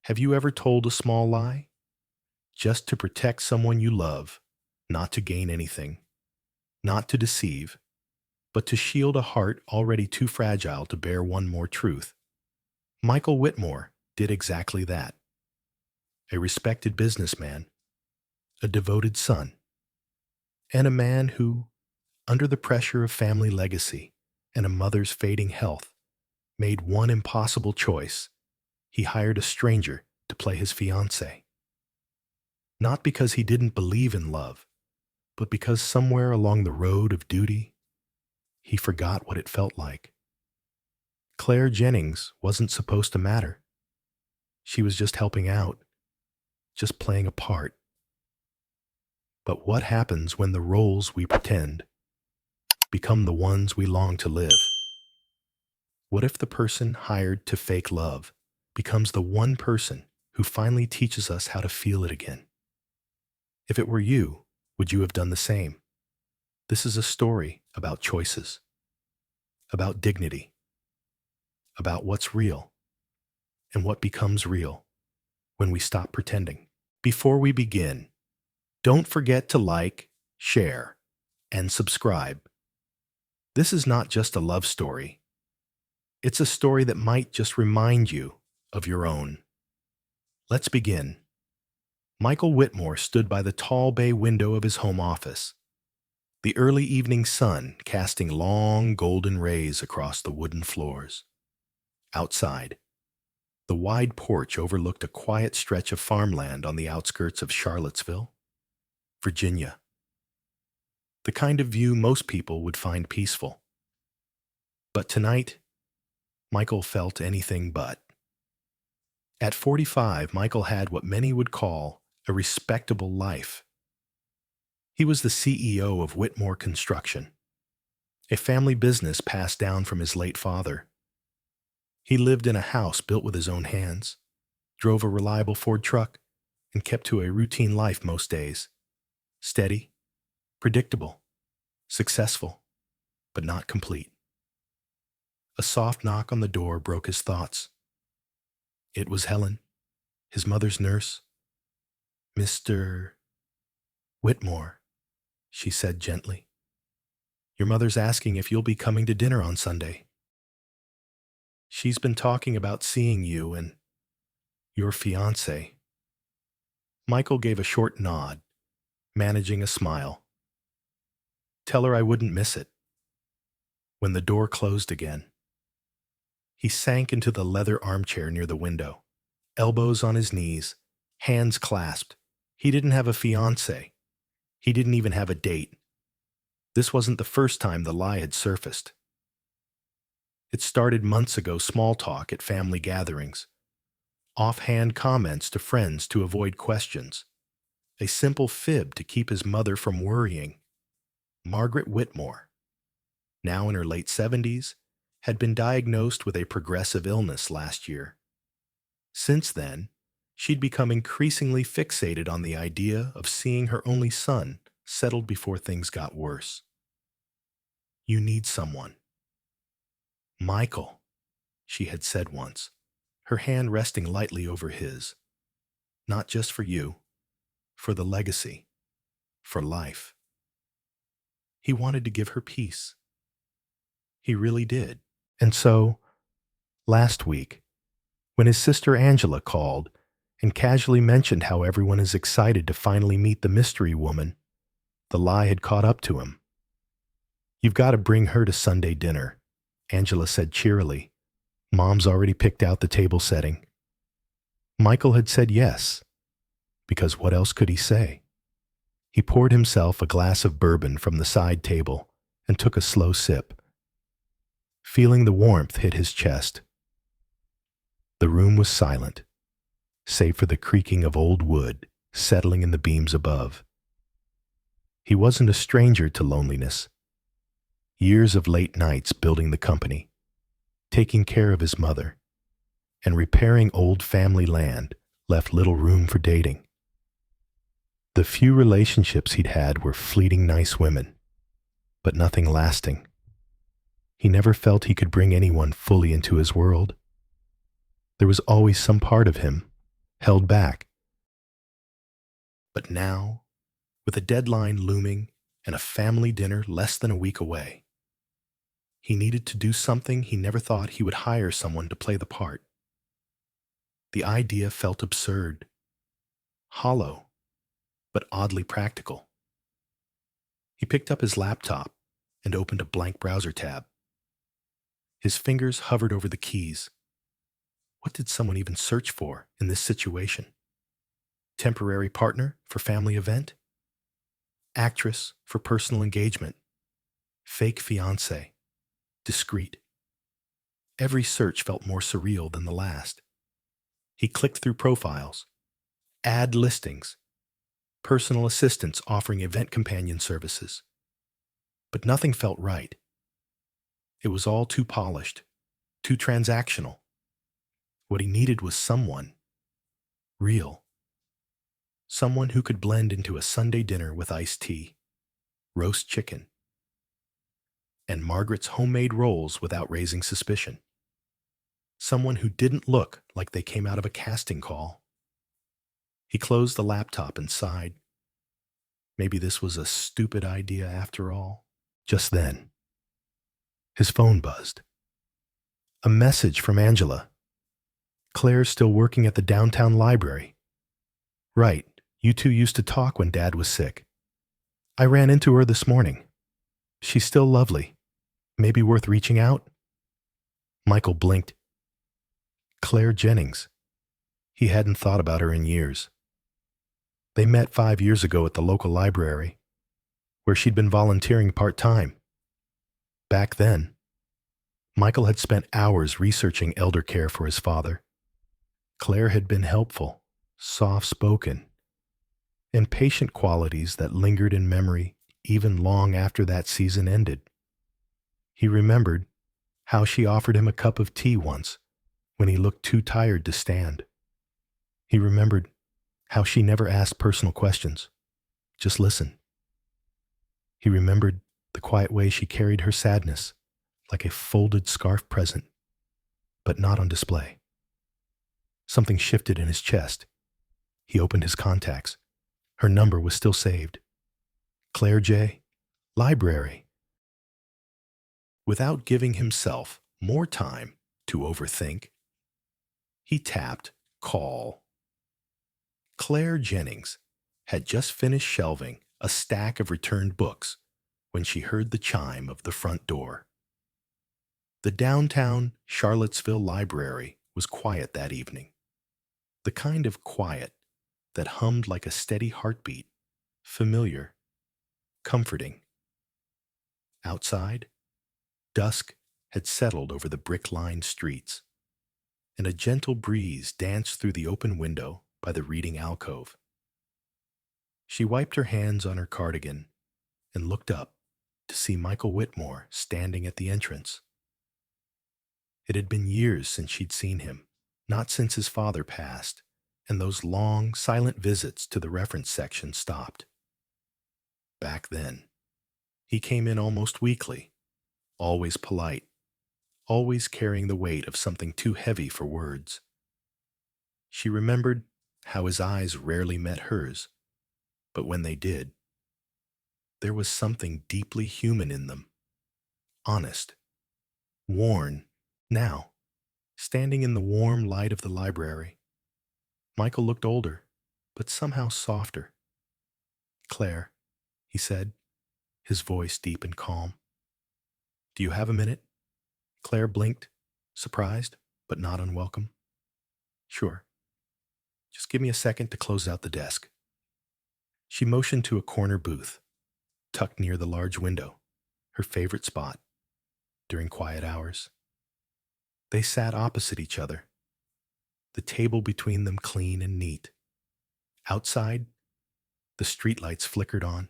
Have you ever told a small lie? Just to protect someone you love, not to gain anything, not to deceive, but to shield a heart already too fragile to bear one more truth. Michael Whitmore did exactly that. A respected businessman, a devoted son, and a man who, under the pressure of family legacy and a mother's fading health, made one impossible choice. He hired a stranger to play his fiancée. Not because he didn't believe in love, but because somewhere along the road of duty, he forgot what it felt like. Claire Jennings wasn't supposed to matter. She was just helping out, just playing a part. But what happens when the roles we pretend become the ones we long to live? What if the person hired to fake love becomes the one person who finally teaches us how to feel it again? If it were you, would you have done the same? This is a story about choices, about dignity, about what's real and what becomes real when we stop pretending. Before we begin, don't forget to like, share, and subscribe. This is not just a love story. It's a story that might just remind you of your own. Let's begin. Michael Whitmore stood by the tall bay window of his home office, the early evening sun casting long golden rays across the wooden floors. Outside, the wide porch overlooked a quiet stretch of farmland on the outskirts of Charlottesville, Virginia. The kind of view most people would find peaceful. But tonight, Michael felt anything but. At 45, Michael had what many would call a respectable life. He was the CEO of Whitmore Construction, a family business passed down from his late father. He lived in a house built with his own hands, drove a reliable Ford truck, and kept to a routine life most days. Steady, predictable, successful, but not complete. A soft knock on the door broke his thoughts. It was Helen, his mother's nurse. "Mr. Whitmore," she said gently. "Your mother's asking if you'll be coming to dinner on Sunday. She's been talking about seeing you and your fiancé." Michael gave a short nod, managing a smile. "Tell her I wouldn't miss it." When the door closed again, he sank into the leather armchair near the window, elbows on his knees, hands clasped. He didn't have a fiancé. He didn't even have a date. This wasn't the first time the lie had surfaced. It started months ago, small talk at family gatherings, offhand comments to friends to avoid questions, a simple fib to keep his mother from worrying. Margaret Whitmore, now in her late 70s, had been diagnosed with a progressive illness last year. Since then, she'd become increasingly fixated on the idea of seeing her only son settled before things got worse. "You need someone." "Michael," she had said once, her hand resting lightly over his. "Not just for you, for the legacy, for life." He wanted to give her peace. He really did. And so, last week, when his sister Angela called and casually mentioned how everyone is excited to finally meet the mystery woman, the lie had caught up to him. "You've got to bring her to Sunday dinner," Angela said cheerily. "Mom's already picked out the table setting." Michael had said yes, because what else could he say? He poured himself a glass of bourbon from the side table and took a slow sip. Feeling the warmth hit his chest. The room was silent, save for the creaking of old wood settling in the beams above. He wasn't a stranger to loneliness. Years of late nights building the company, taking care of his mother, and repairing old family land left little room for dating. The few relationships he'd had were fleeting nice women, but nothing lasting. He never felt he could bring anyone fully into his world. There was always some part of him, held back. But now, with a deadline looming and a family dinner less than a week away, he needed to do something he never thought he would hire someone to play the part. The idea felt absurd, hollow, but oddly practical. He picked up his laptop and opened a blank browser tab. His fingers hovered over the keys. What did someone even search for in this situation? Temporary partner for family event? Actress for personal engagement? Fake fiancée? Discreet? Every search felt more surreal than the last. He clicked through profiles, ad listings, personal assistants offering event companion services. But nothing felt right. It was all too polished, too transactional. What he needed was someone, real. Someone who could blend into a Sunday dinner with iced tea, roast chicken, and Margaret's homemade rolls without raising suspicion. Someone who didn't look like they came out of a casting call. He closed the laptop and sighed. Maybe this was a stupid idea after all. Just then, his phone buzzed. A message from Angela. Claire's still working at the downtown library. Right, you two used to talk when Dad was sick. I ran into her this morning. She's still lovely. Maybe worth reaching out? Michael blinked. Claire Jennings. He hadn't thought about her in years. They met 5 years ago at the local library, where she'd been volunteering part-time. Back then, Michael had spent hours researching elder care for his father. Claire had been helpful, soft-spoken, and patient qualities that lingered in memory even long after that season ended. He remembered how she offered him a cup of tea once when he looked too tired to stand. He remembered how she never asked personal questions, just listened. He remembered the quiet way she carried her sadness like a folded scarf present, but not on display. Something shifted in his chest. He opened his contacts. Her number was still saved. Claire J., library. Without giving himself more time to overthink, he tapped call. Claire Jennings had just finished shelving a stack of returned books when she heard the chime of the front door. The downtown Charlottesville library was quiet that evening. The kind of quiet that hummed like a steady heartbeat, familiar, comforting. Outside, dusk had settled over the brick-lined streets, and a gentle breeze danced through the open window by the reading alcove. She wiped her hands on her cardigan and looked up to see Michael Whitmore standing at the entrance. It had been years since she'd seen him, not since his father passed, and those long, silent visits to the reference section stopped. Back then, he came in almost weekly, always polite, always carrying the weight of something too heavy for words. She remembered how his eyes rarely met hers, but when they did, there was something deeply human in them, honest, worn. Now, standing in the warm light of the library, Michael looked older, but somehow softer. Claire, he said, his voice deep and calm. Do you have a minute? Claire blinked, surprised, but not unwelcome. Sure. Just give me a second to close out the desk. She motioned to a corner booth, tucked near the large window, her favorite spot during quiet hours. They sat opposite each other, the table between them clean and neat. Outside, the streetlights flickered on.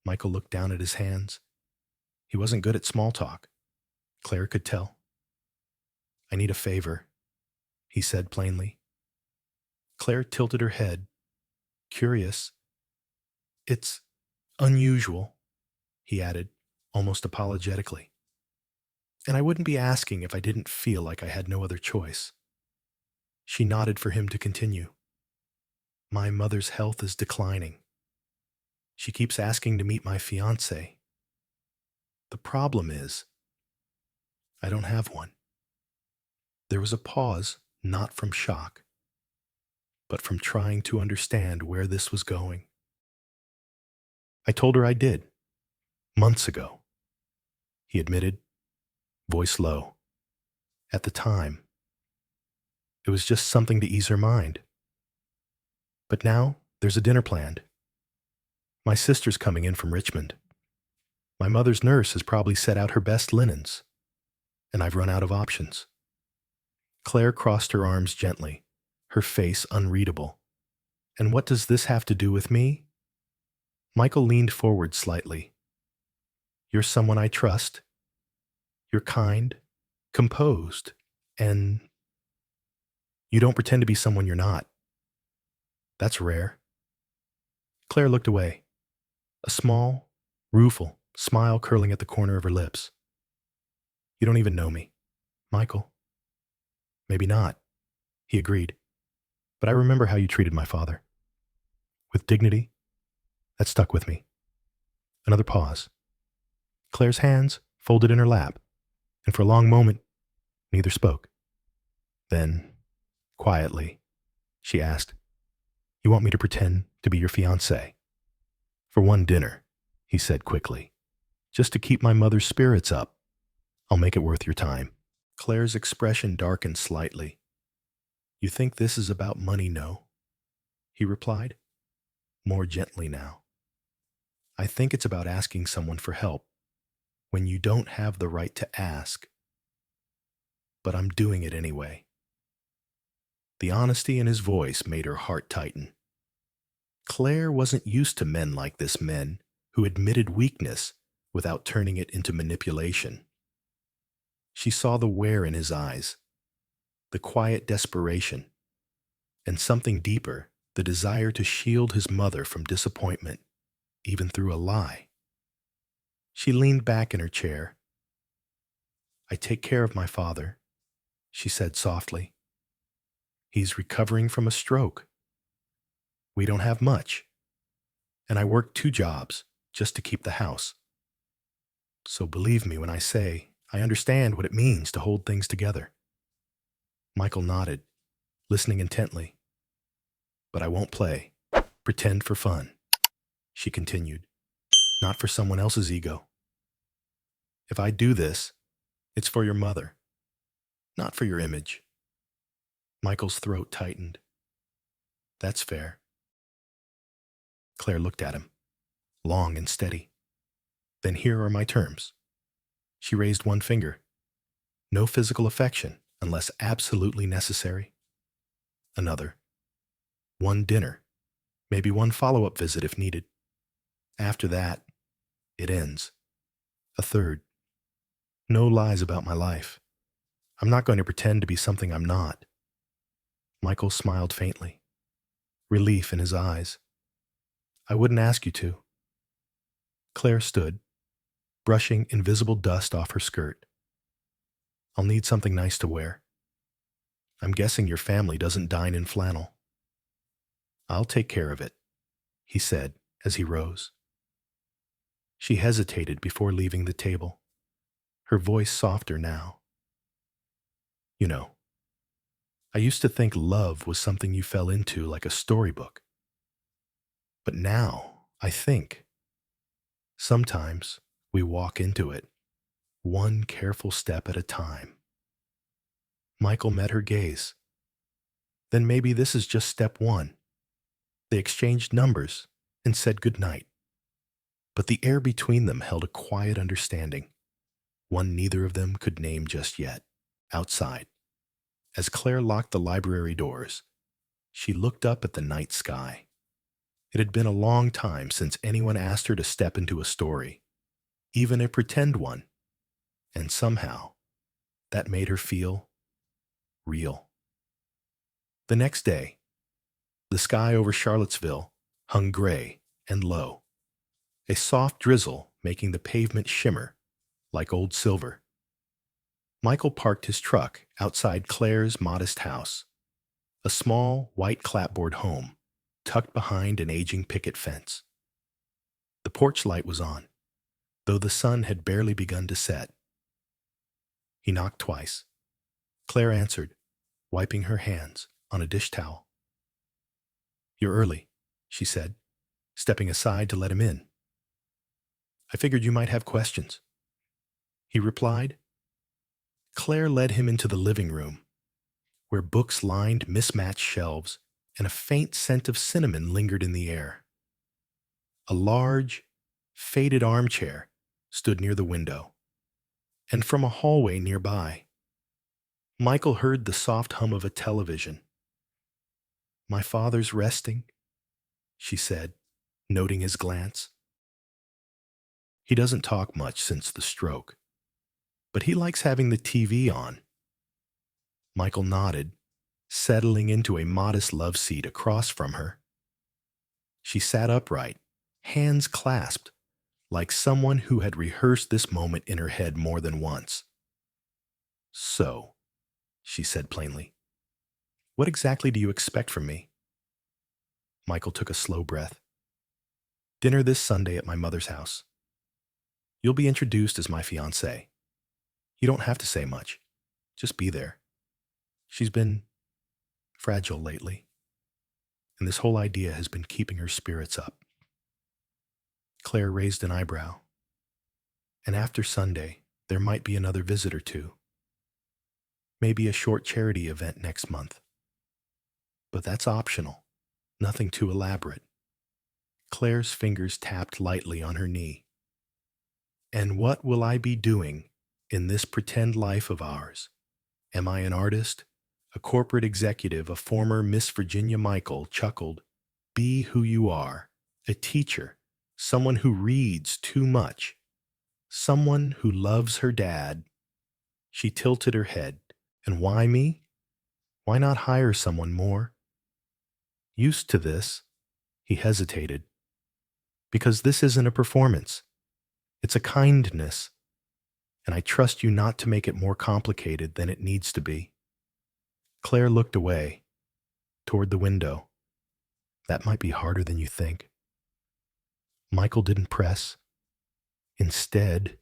Michael looked down at his hands. He wasn't good at small talk. Claire could tell. I need a favor, he said plainly. Claire tilted her head, curious. It's unusual, he added, almost apologetically. And I wouldn't be asking if I didn't feel like I had no other choice. She nodded for him to continue. My mother's health is declining. She keeps asking to meet my fiancé. The problem is, I don't have one. There was a pause, not from shock, but from trying to understand where this was going. I told her I did, months ago, he admitted, voice low. At the time, it was just something to ease her mind. But now, there's a dinner planned. My sister's coming in from Richmond. My mother's nurse has probably set out her best linens, and I've run out of options. Claire crossed her arms gently, her face unreadable. And what does this have to do with me? Michael leaned forward slightly. You're someone I trust. You're kind, composed, and you don't pretend to be someone you're not. That's rare. Claire looked away, a small, rueful smile curling at the corner of her lips. You don't even know me, Michael. Maybe not, he agreed. But I remember how you treated my father. With dignity. That stuck with me. Another pause. Claire's hands folded in her lap, and for a long moment, neither spoke. Then, quietly, she asked, You want me to pretend to be your fiancé? For one dinner, he said quickly. Just to keep my mother's spirits up. I'll make it worth your time. Claire's expression darkened slightly. You think this is about money, no? He replied, more gently now. I think it's about asking someone for help when you don't have the right to ask. But I'm doing it anyway. The honesty in his voice made her heart tighten. Claire wasn't used to men like this, men who admitted weakness without turning it into manipulation. She saw the wear in his eyes, the quiet desperation, and something deeper, the desire to shield his mother from disappointment, even through a lie. She leaned back in her chair. I take care of my father, she said softly. He's recovering from a stroke. We don't have much, and I work 2 jobs just to keep the house. So believe me when I say I understand what it means to hold things together. Michael nodded, listening intently. But I won't play, pretend for fun, she continued, not for someone else's ego. If I do this, it's for your mother, not for your image. Michael's throat tightened. That's fair. Claire looked at him, long and steady. Then here are my terms. She raised one finger. No physical affection unless absolutely necessary. Another. 1 dinner, maybe 1 follow-up visit if needed. After that, it ends. A 3rd. No lies about my life. I'm not going to pretend to be something I'm not. Michael smiled faintly, relief in his eyes. I wouldn't ask you to. Claire stood, brushing invisible dust off her skirt. I'll need something nice to wear. I'm guessing your family doesn't dine in flannel. I'll take care of it, he said as he rose. She hesitated before leaving the table, her voice softer now. You know, I used to think love was something you fell into like a storybook. But now, I think, sometimes we walk into it, one careful step at a time. Michael met her gaze. Then maybe this is just step 1. They exchanged numbers and said goodnight. But the air between them held a quiet understanding, one neither of them could name just yet. Outside, as Claire locked the library doors, she looked up at the night sky. It had been a long time since anyone asked her to step into a story, even a pretend one, and somehow that made her feel real. The next day, the sky over Charlottesville hung gray and low, a soft drizzle making the pavement shimmer like old silver. Michael parked his truck outside Claire's modest house. a small, white clapboard home tucked behind an aging picket fence. The porch light was on, though the sun had barely begun to set. He knocked twice. Claire answered, wiping her hands on a dish towel. "You're early," she said, stepping aside to let him in. "I figured you might have questions," he replied. Claire led him into the living room, where books lined mismatched shelves and a faint scent of cinnamon lingered in the air. A large, faded armchair stood near the window, and from a hallway nearby, Michael heard the soft hum of a television. "My father's resting," she said, noting his glance. "He doesn't talk much since the stroke, but he likes having the TV on." Michael nodded, settling into a modest love seat across from her. She sat upright, hands clasped, like someone who had rehearsed this moment in her head more than once. "So," she said plainly, "what exactly do you expect from me?" Michael took a slow breath. "Dinner this Sunday at my mother's house. You'll be introduced as my fiancée. You don't have to say much. Just be there. She's been fragile lately, and this whole idea has been keeping her spirits up." Claire raised an eyebrow. "And after Sunday, there might be another visit or two. Maybe a short charity event next month. But that's optional, nothing too elaborate." Claire's fingers tapped lightly on her knee. "And what will I be doing in this pretend life of ours? Am I an artist, a corporate executive, a former Miss Virginia?" Michael chuckled. "Be who you are, a teacher, someone who reads too much, someone who loves her dad." She tilted her head. "And why me? Why not hire someone more used to this?" He hesitated. "Because this isn't a performance. It's a kindness, and I trust you not to make it more complicated than it needs to be." Claire looked away, toward the window. "That might be harder than you think." Michael didn't press. Instead,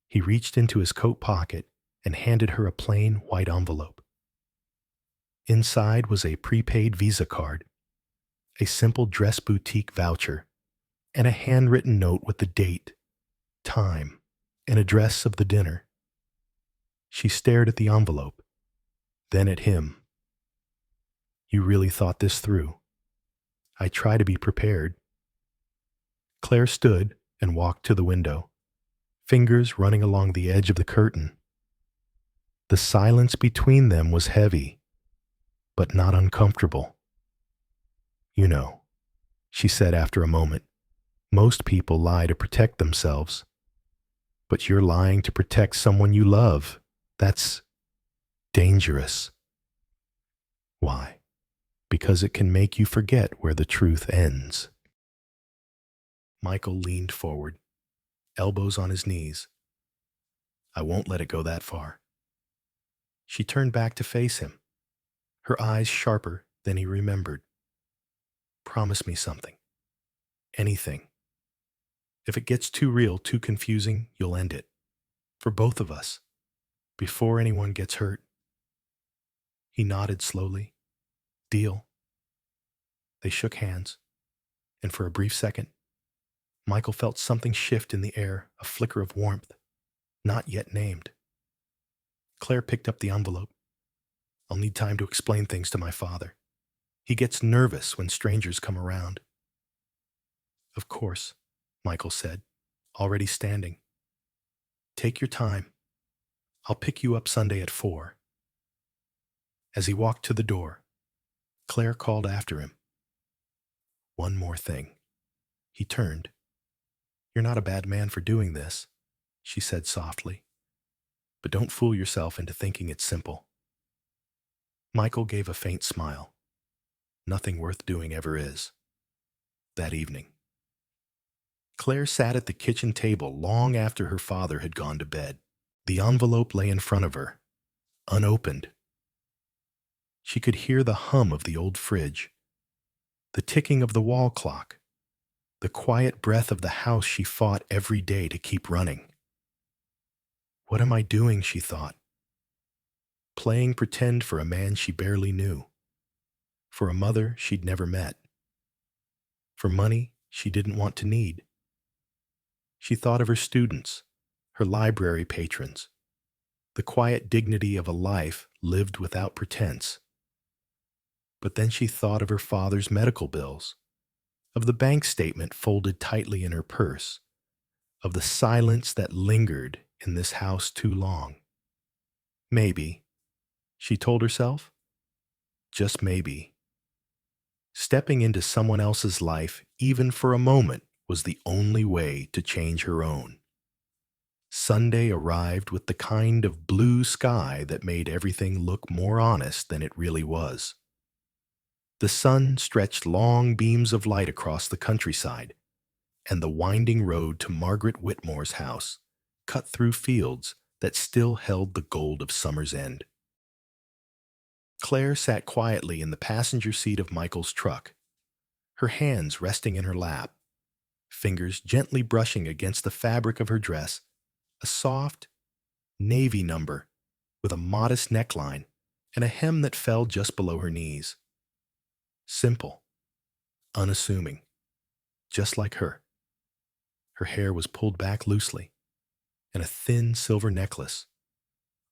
he reached into his coat pocket and handed her a plain white envelope. Inside was a prepaid Visa card, a simple dress boutique voucher, and a handwritten note with the date, time, and address of the dinner. She stared at the envelope, then at him. "You really thought this through." "I try to be prepared." Claire stood and walked to the window, fingers running along the edge of the curtain. The silence between them was heavy, but not uncomfortable. "You know," she said after a moment, "most people lie to protect themselves. But you're lying to protect someone you love. That's dangerous." "Why?" "Because it can make you forget where the truth ends." Michael leaned forward, elbows on his knees. "I won't let it go that far." She turned back to face him, her eyes sharper than he remembered. "Promise me something. Anything. If it gets too real, too confusing, you'll end it. For both of us. Before anyone gets hurt." He nodded slowly. "Deal." They shook hands, and for a brief second, Michael felt something shift in the air, a flicker of warmth, not yet named. Claire picked up the envelope. "I'll need time to explain things to my father. He gets nervous when strangers come around." "Of course," Michael said, already standing. "Take your time. I'll pick you up Sunday at 4. As he walked to the door, Claire called after him, "One more thing." He turned. "You're not a bad man for doing this," she said softly. "But don't fool yourself into thinking it's simple." Michael gave a faint smile. Nothing worth doing ever is. That evening, Claire sat at the kitchen table long after her father had gone to bed. The envelope lay in front of her, unopened. She could hear the hum of the old fridge, the ticking of the wall clock, the quiet breath of the house she fought every day to keep running. What am I doing, she thought, playing pretend for a man she barely knew, for a mother she'd never met, for money she didn't want to need. She thought of her students, her library patrons, the quiet dignity of a life lived without pretense. But then she thought of her father's medical bills, of the bank statement folded tightly in her purse, of the silence that lingered in this house too long. Maybe, she told herself, just maybe, stepping into someone else's life, even for a moment, was the only way to change her own. Sunday arrived with the kind of blue sky that made everything look more honest than it really was. The sun stretched long beams of light across the countryside, and the winding road to Margaret Whitmore's house cut through fields that still held the gold of summer's end. Claire sat quietly in the passenger seat of Michael's truck, her hands resting in her lap, fingers gently brushing against the fabric of her dress, a soft, navy number with a modest neckline and a hem that fell just below her knees. Simple, unassuming, just like her. Her hair was pulled back loosely, and a thin silver necklace,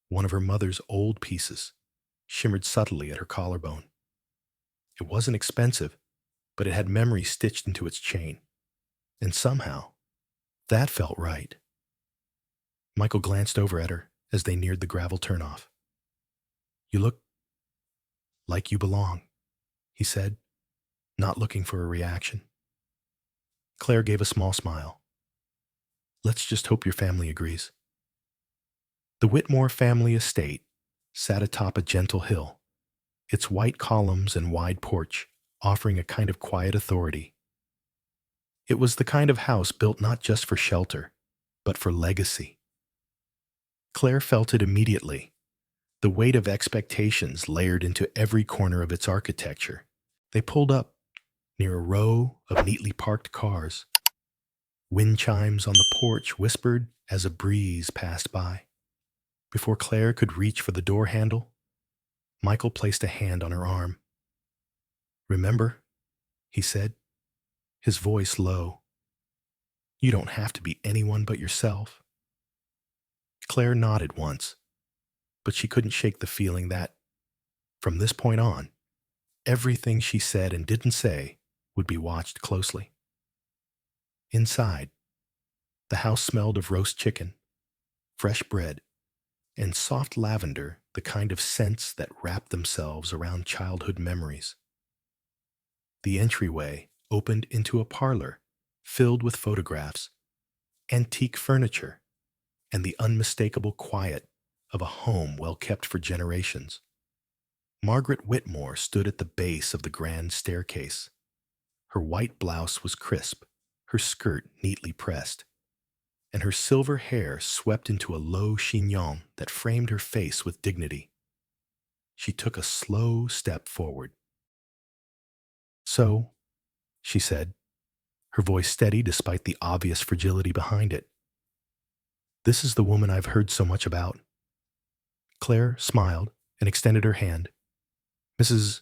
one of her mother's old pieces, shimmered subtly at her collarbone. It wasn't expensive, but it had memory stitched into its chain, and somehow, that felt right. Michael glanced over at her as they neared the gravel turnoff. "You look like you belong," he said, not looking for a reaction. Claire gave a small smile. "Let's just hope your family agrees." The Whitmore family estate sat atop a gentle hill, its white columns and wide porch offering a kind of quiet authority. It was the kind of house built not just for shelter, but for legacy. Claire felt it immediately, the weight of expectations layered into every corner of its architecture. They pulled up near a row of neatly parked cars. Wind chimes on the porch whispered as a breeze passed by. Before Claire could reach for the door handle, Michael placed a hand on her arm. "Remember," he said, his voice low, "you don't have to be anyone but yourself." Claire nodded once, but she couldn't shake the feeling that, from this point on, everything she said and didn't say would be watched closely. Inside, the house smelled of roast chicken, fresh bread, and soft lavender, the kind of scents that wrap themselves around childhood memories. The entryway opened into a parlor filled with photographs, antique furniture, and the unmistakable quiet of a home well kept for generations. Margaret Whitmore stood at the base of the grand staircase. Her white blouse was crisp, her skirt neatly pressed, and her silver hair swept into a low chignon that framed her face with dignity. She took a slow step forward. "So," she said, her voice steady despite the obvious fragility behind it, "this is the woman I've heard so much about." Claire smiled and extended her hand. "Mrs.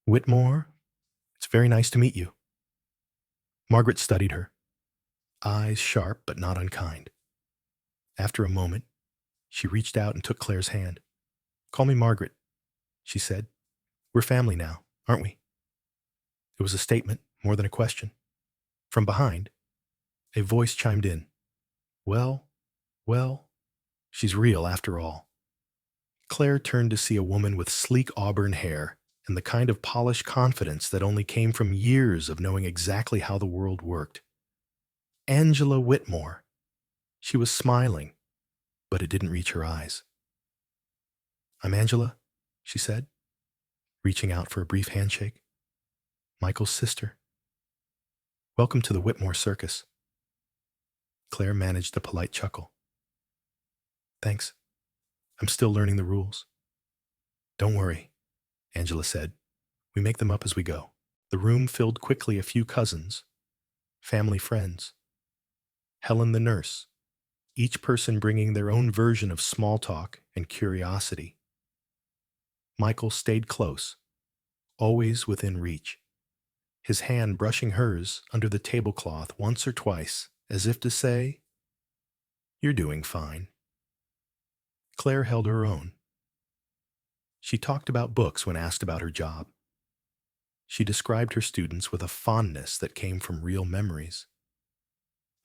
Whitmore, it's very nice to meet you." Margaret studied her, eyes sharp but not unkind. After a moment, she reached out and took Claire's hand. "Call me Margaret," she said. "We're family now, aren't we?" It was a statement more than a question. From behind, a voice chimed in. Well, she's real after all." Claire turned to see a woman with sleek auburn hair and the kind of polished confidence that only came from years of knowing exactly how the world worked. Angela Whitmore. She was smiling, but it didn't reach her eyes. "I'm Angela," she said, reaching out for a brief handshake. "Michael's sister. Welcome to the Whitmore Circus." Claire managed a polite chuckle. "Thanks. I'm still learning the rules." "Don't worry. Angela said. We make them up as we go. The room filled quickly a few cousins, family friends, Helen the nurse, each person bringing their own version of small talk and curiosity. Michael stayed close, always within reach, his hand brushing hers under the tablecloth once or twice, as if to say, "You're doing fine." Claire held her own. She talked about books when asked about her job. She described her students with a fondness that came from real memories.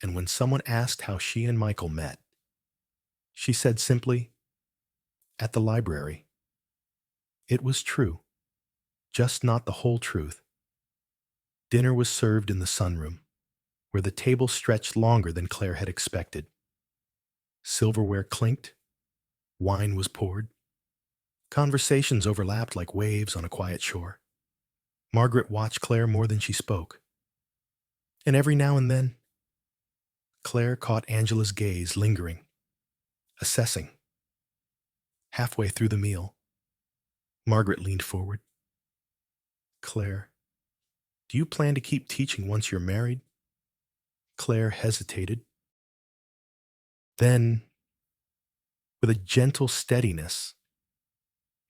And when someone asked how she and Michael met, she said simply, "At the library." It was true, just not the whole truth. Dinner was served in the sunroom, where the table stretched longer than Claire had expected. Silverware clinked, wine was poured. Conversations overlapped like waves on a quiet shore. Margaret watched Claire more than she spoke. And every now and then, Claire caught Angela's gaze lingering, assessing. Halfway through the meal, Margaret leaned forward. "Claire, do you plan to keep teaching once you're married?" Claire hesitated. Then, with a gentle steadiness,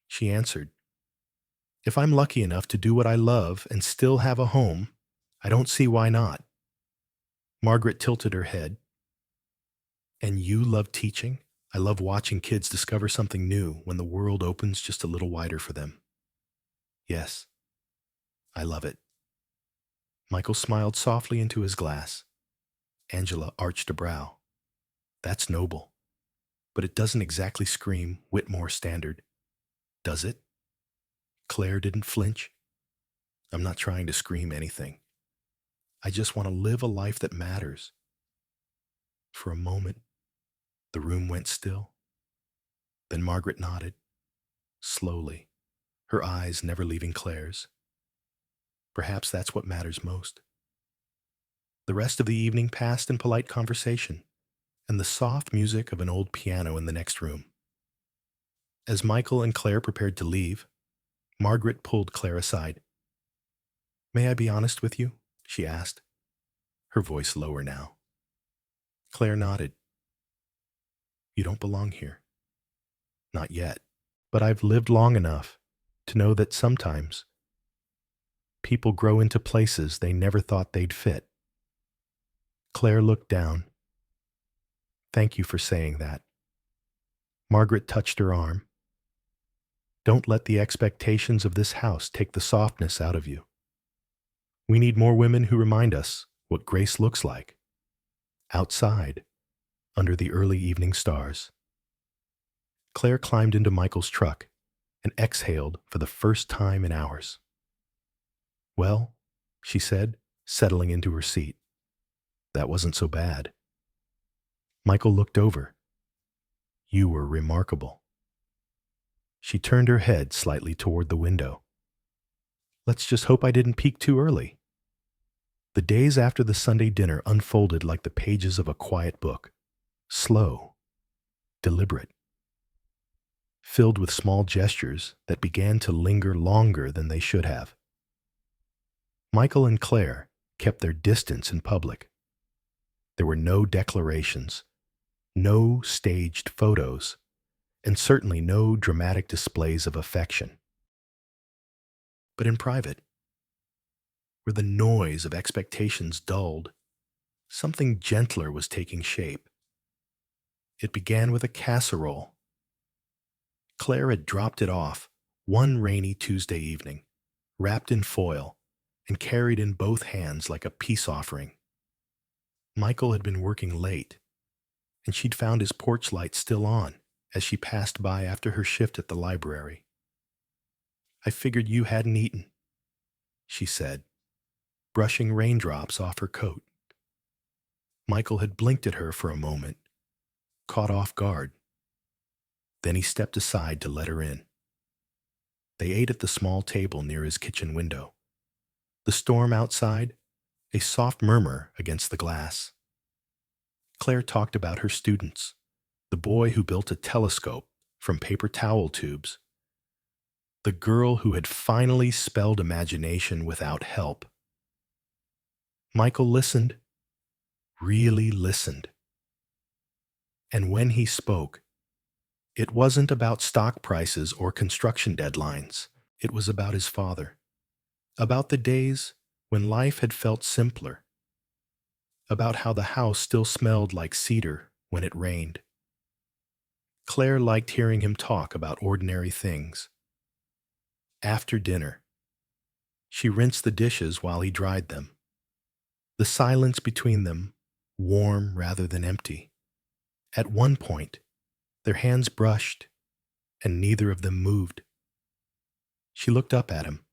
she answered, "If I'm lucky enough to do what I love and still have a home, I don't see why not." Margaret tilted her head. "And you love teaching?" "I love watching kids discover something new when the world opens just a little wider for them." "Yes, I love it." Michael smiled softly into his glass. Angela arched a brow. "That's noble, but it doesn't exactly scream Whitmore standard, does it?" Claire didn't flinch. "I'm not trying to scream anything. I just want to live a life that matters." For a moment, the room went still. Then Margaret nodded, slowly, her eyes never leaving Claire's. Perhaps that's what matters most. The rest of the evening passed in polite conversation and the soft music of an old piano in the next room. As Michael and Claire prepared to leave, Margaret pulled Claire aside. "May I be honest with you?" she asked, her voice lower now. Claire nodded. "You don't belong here. Not yet. But I've lived long enough to know that sometimes people grow into places they never thought they'd fit." Claire looked down. "Thank you for saying that." Margaret touched her arm. "Don't let the expectations of this house take the softness out of you. We need more women who remind us what grace looks like, outside, under the early evening stars." Claire climbed into Michael's truck and exhaled for the first time in hours. "Well," she said, settling into her seat, "that wasn't so bad." Michael looked over. "You were remarkable." She turned her head slightly toward the window. "Let's just hope I didn't peak too early." The days after the Sunday dinner unfolded like the pages of a quiet book, slow, deliberate, filled with small gestures that began to linger longer than they should have. Michael and Claire kept their distance in public. There were no declarations, no staged photos, and certainly no dramatic displays of affection. But in private, where the noise of expectations dulled, something gentler was taking shape. It began with a casserole. Claire had dropped it off one rainy Tuesday evening, wrapped in foil and carried in both hands like a peace offering. Michael had been working late, and she'd found his porch light still on as she passed by after her shift at the library. "I figured you hadn't eaten," she said, brushing raindrops off her coat. Michael had blinked at her for a moment, caught off guard. Then he stepped aside to let her in. They ate at the small table near his kitchen window. The storm outside, a soft murmur against the glass. Claire talked about her students, the boy who built a telescope from paper towel tubes, the girl who had finally spelled imagination without help. Michael listened, really listened. And when he spoke, it wasn't about stock prices or construction deadlines. It was about his father, about the days when life had felt simpler, about how the house still smelled like cedar when it rained. Claire liked hearing him talk about ordinary things. After dinner, she rinsed the dishes while he dried them. The silence between them, warm rather than empty. At one point, their hands brushed, and neither of them moved. She looked up at him,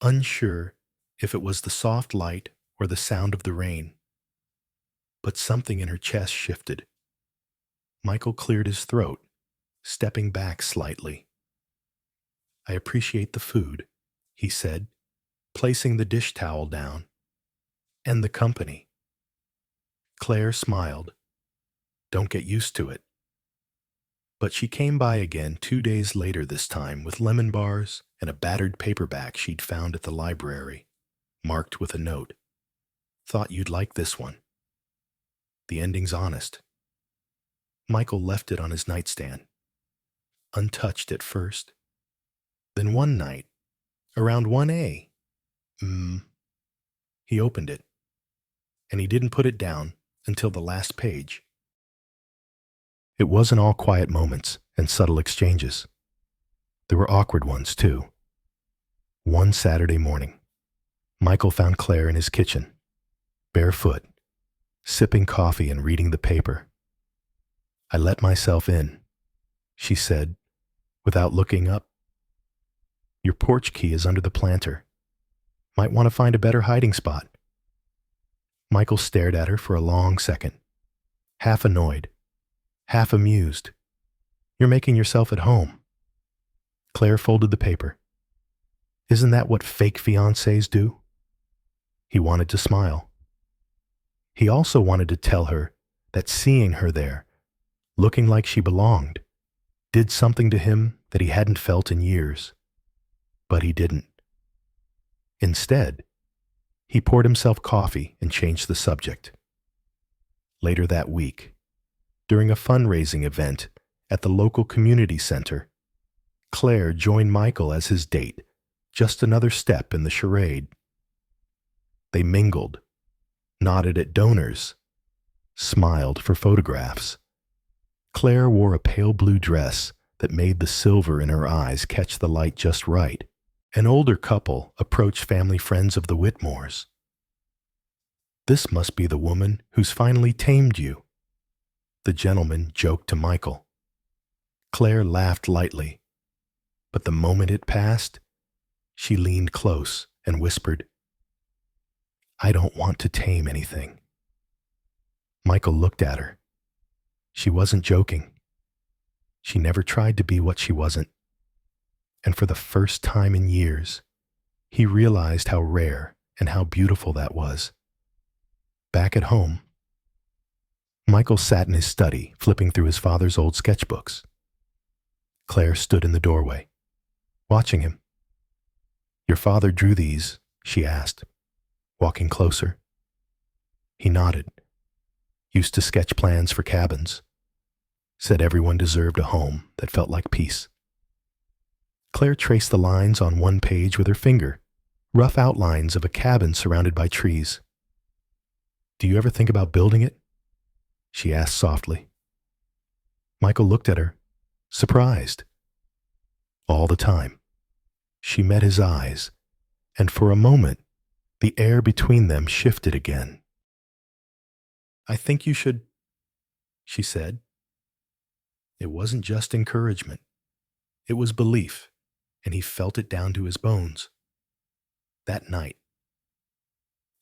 unsure if it was the soft light or the sound of the rain. But something in her chest shifted. Michael cleared his throat, stepping back slightly. "I appreciate the food," he said, placing the dish towel down, "and the company." Claire smiled. "Don't get used to it." But she came by again 2 days later this time with lemon bars and a battered paperback she'd found at the library, marked with a note. "Thought you'd like this one. The ending's honest." Michael left it on his nightstand, untouched at first. Then one night, around 1 a, he opened it, and he didn't put it down until the last page. It wasn't all quiet moments and subtle exchanges. There were awkward ones, too. One Saturday morning, Michael found Claire in his kitchen, barefoot, sipping coffee and reading the paper. "I let myself in," she said, without looking up. "Your porch key is under the planter. Might want to find a better hiding spot." Michael stared at her for a long second, half annoyed, half amused. "You're making yourself at home." Claire folded the paper. "Isn't that what fake fiancés do?" He wanted to smile. He also wanted to tell her that seeing her there, looking like she belonged, did something to him that he hadn't felt in years. But he didn't. Instead, he poured himself coffee and changed the subject. Later that week, during a fundraising event at the local community center, Claire joined Michael as his date, just another step in the charade. They mingled, nodded at donors, smiled for photographs. Claire wore a pale blue dress that made the silver in her eyes catch the light just right. An older couple approached family friends of the Whitmores. "This must be the woman who's finally tamed you," the gentleman joked to Michael. Claire laughed lightly, but the moment it passed, she leaned close and whispered, "I don't want to tame anything." Michael looked at her. She wasn't joking. She never tried to be what she wasn't. And for the first time in years, he realized how rare and how beautiful that was. Back at home, Michael sat in his study, flipping through his father's old sketchbooks. Claire stood in the doorway, watching him. "Your father drew these?" she asked, walking closer. He nodded. "Used to sketch plans for cabins. Said everyone deserved a home that felt like peace." Claire traced the lines on one page with her finger, rough outlines of a cabin surrounded by trees. "Do you ever think about building it?" she asked softly. Michael looked at her, surprised. All the time. She met his eyes, and for a moment, the air between them shifted again. "I think you should," she said. It wasn't just encouragement. It was belief, and he felt it down to his bones. That night,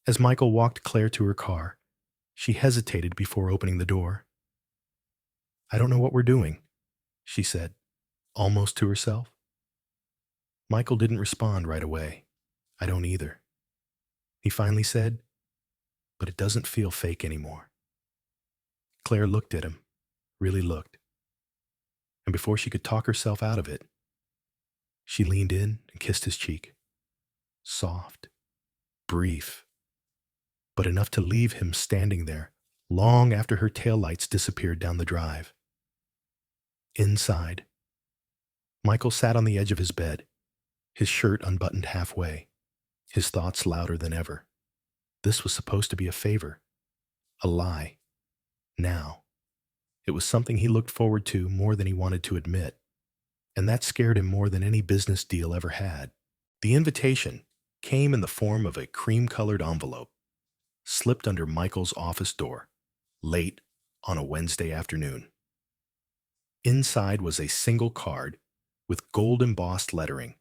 as Michael walked Claire to her car, she hesitated before opening the door. "I don't know what we're doing," she said, almost to herself. Michael didn't respond right away. "I don't either." He finally said, "But it doesn't feel fake anymore." Claire looked at him, really looked. And before she could talk herself out of it, She leaned in and kissed his cheek. Soft, brief, but enough to leave him standing there long after her taillights disappeared down the drive. Inside, Michael sat on the edge of his bed, his shirt unbuttoned halfway, his thoughts louder than ever. This was supposed to be a favor, a lie. Now, it was something he looked forward to more than he wanted to admit, and that scared him more than any business deal ever had. The invitation came in the form of a cream-colored envelope, slipped under Michael's office door, late on a Wednesday afternoon. Inside was a single card with gold-embossed lettering,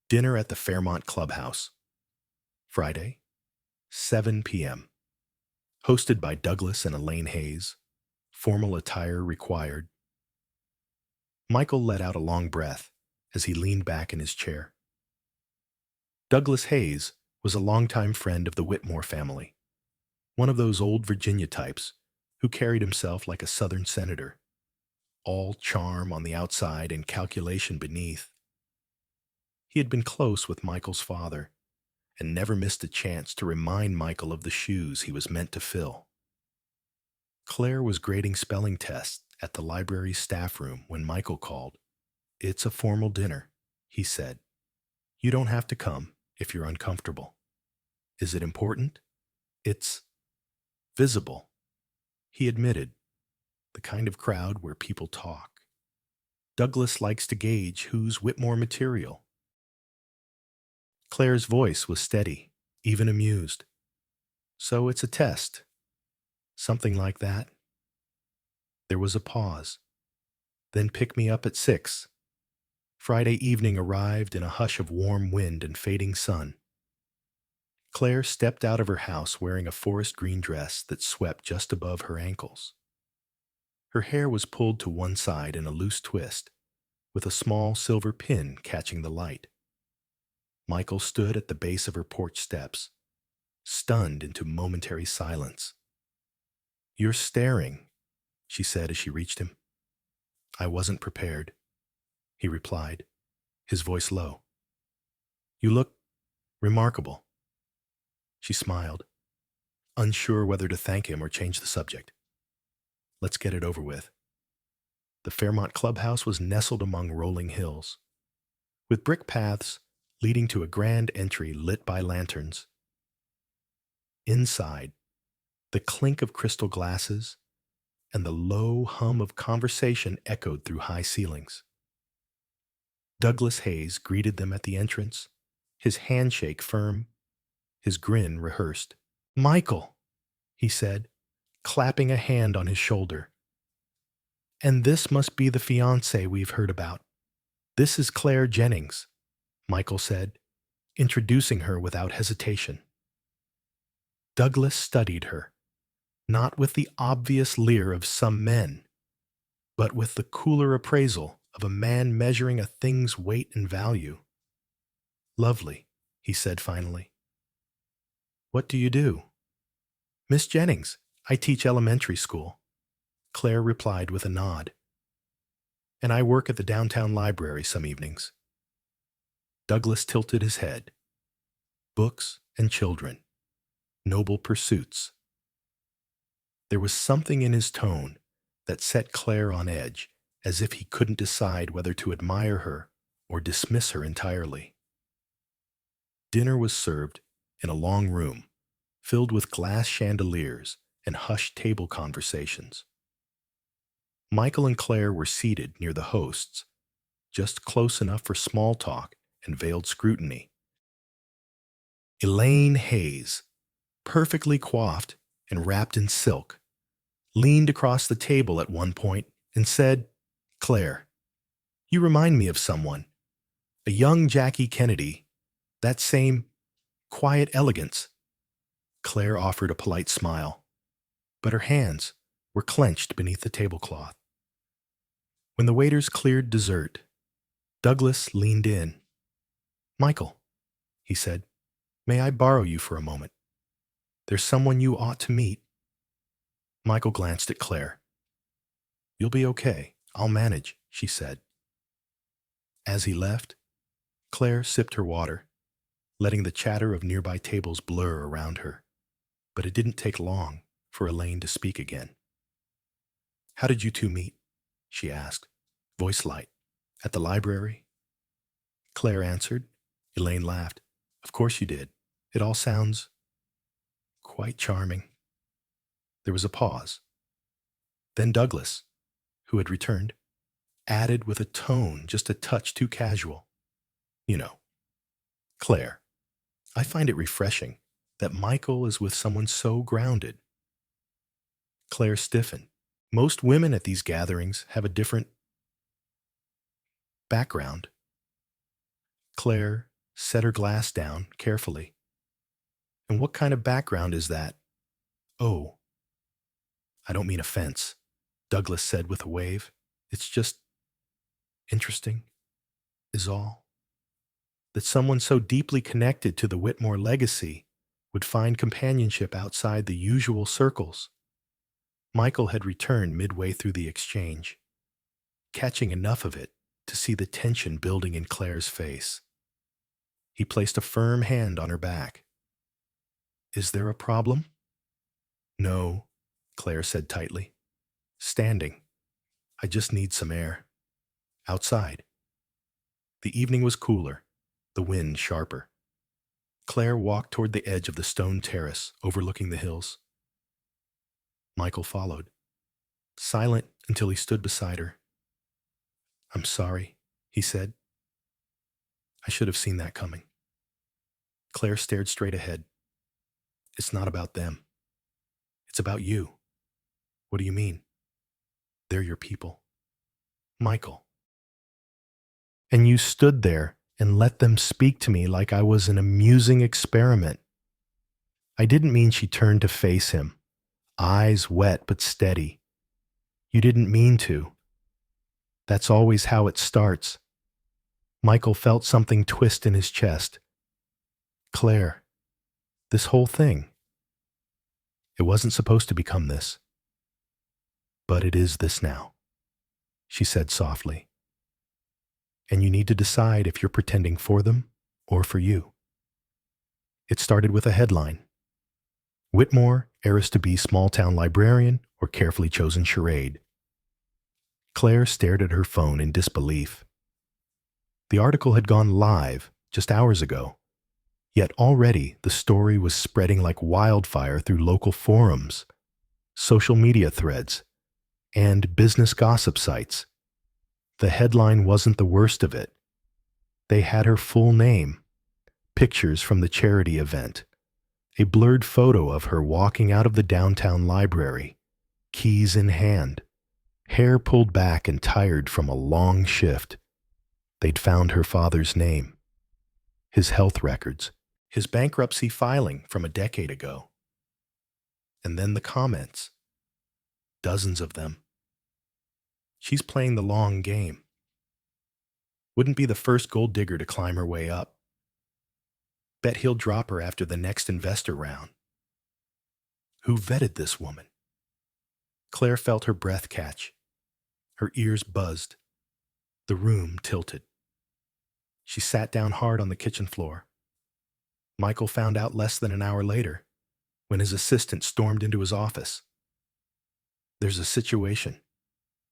dinner at the Fairmont Clubhouse, Friday, 7 p.m., hosted by Douglas and Elaine Hayes, formal attire required. Michael let out a long breath as he leaned back in his chair. Douglas Hayes was a longtime friend of the Whitmore family, one of those old Virginia types who carried himself like a Southern senator, all charm on the outside and calculation beneath. He had been close with Michael's father and never missed a chance to remind Michael of the shoes he was meant to fill. Claire was grading spelling tests at the library's staff room when Michael called. "It's a formal dinner," he said. "You don't have to come if you're uncomfortable." "Is it important?" "It's visible," he admitted, "the kind of crowd where people talk. Douglas likes to gauge who's Whitmore material." Claire's voice was steady, even amused. "So it's a test. Something like that." There was a pause. "Then pick me up at 6. Friday evening arrived in a hush of warm wind and fading sun. Claire stepped out of her house wearing a forest green dress that swept just above her ankles. Her hair was pulled to one side in a loose twist, with a small silver pin catching the light. Michael stood at the base of her porch steps, stunned into momentary silence. "You're staring," she said as she reached him. "I wasn't prepared," he replied, his voice low. "You look remarkable." She smiled, unsure whether to thank him or change the subject. "Let's get it over with." The Fairmont Clubhouse was nestled among rolling hills, with brick paths leading to a grand entry lit by lanterns. Inside, the clink of crystal glasses and the low hum of conversation echoed through high ceilings. Douglas Hayes greeted them at the entrance, his handshake firm, his grin rehearsed. "Michael," he said, clapping a hand on his shoulder. "And this must be the fiancée we've heard about. This is Claire Jennings," Michael said, introducing her without hesitation. Douglas studied her, not with the obvious leer of some men, but with the cooler appraisal of a man measuring a thing's weight and value. "Lovely," he said finally. "What do you do?" "Miss Jennings, I teach elementary school," Claire replied with a nod. "And I work at the downtown library some evenings." Douglas tilted his head. Books and children. Noble pursuits. There was something in his tone that set Claire on edge, as if he couldn't decide whether to admire her or dismiss her entirely. Dinner was served in a long room, filled with glass chandeliers and hushed table conversations. Michael and Claire were seated near the hosts, just close enough for small talk and veiled scrutiny. Elaine Hayes, perfectly coiffed and wrapped in silk, leaned across the table at one point and said, "Claire, you remind me of someone. A young Jackie Kennedy. That same quiet elegance." Claire offered a polite smile, but her hands were clenched beneath the tablecloth. When the waiters cleared dessert, Douglas leaned in. "Michael," he said, "may I borrow you for a moment? There's someone you ought to meet." Michael glanced at Claire. "You'll be okay. I'll manage," she said. As he left, Claire sipped her water, letting the chatter of nearby tables blur around her. But it didn't take long for Elaine to speak again. "How did you two meet?" she asked, voice light. "At the library?" Claire answered. Elaine laughed. "Of course you did. It all sounds quite charming." There was a pause. Then Douglas, who had returned, added with a tone just a touch too casual. "You know, Claire, I find it refreshing that Michael is with someone so grounded." Claire stiffened. Most women at these gatherings have a different background. Claire set her glass down carefully. "And what kind of background is that?" "Oh, I don't mean offense," Douglas said with a wave. "It's just interesting, is all. That someone so deeply connected to the Whitmore legacy would find companionship outside the usual circles." Michael had returned midway through the exchange, catching enough of it to see the tension building in Claire's face. He placed a firm hand on her back. "Is there a problem?" "No," Claire said tightly. "Standing. I just need some air. Outside." The evening was cooler, the wind sharper. Claire walked toward the edge of the stone terrace overlooking the hills. Michael followed, silent until he stood beside her. "I'm sorry," he said. "I should have seen that coming." Claire stared straight ahead. "It's not about them. It's about you." "What do you mean?" "They're your people." "Michael." "And you stood there and let them speak to me like I was an amusing experiment." I didn't mean she turned to face him, eyes wet but steady. "You didn't mean to. That's always how it starts." Michael felt something twist in his chest. "Claire, this whole thing, it wasn't supposed to become this. But it is this now," she said softly. "And you need to decide if you're pretending for them or for you." It started with a headline: "Whitmore, heiress-to-be small-town librarian or carefully chosen charade." Claire stared at her phone in disbelief. The article had gone live just hours ago, yet already the story was spreading like wildfire through local forums, social media threads, and business gossip sites. The headline wasn't the worst of it. They had her full name, pictures from the charity event, a blurred photo of her walking out of the downtown library, keys in hand, hair pulled back and tired from a long shift. They'd found her father's name, his health records, his bankruptcy filing from a decade ago. And then the comments. Dozens of them. "She's playing the long game. Wouldn't be the first gold digger to climb her way up. Bet he'll drop her after the next investor round. Who vetted this woman?" Claire felt her breath catch. Her ears buzzed. The room tilted. She sat down hard on the kitchen floor. Michael found out less than an hour later, when his assistant stormed into his office. "There's a situation,"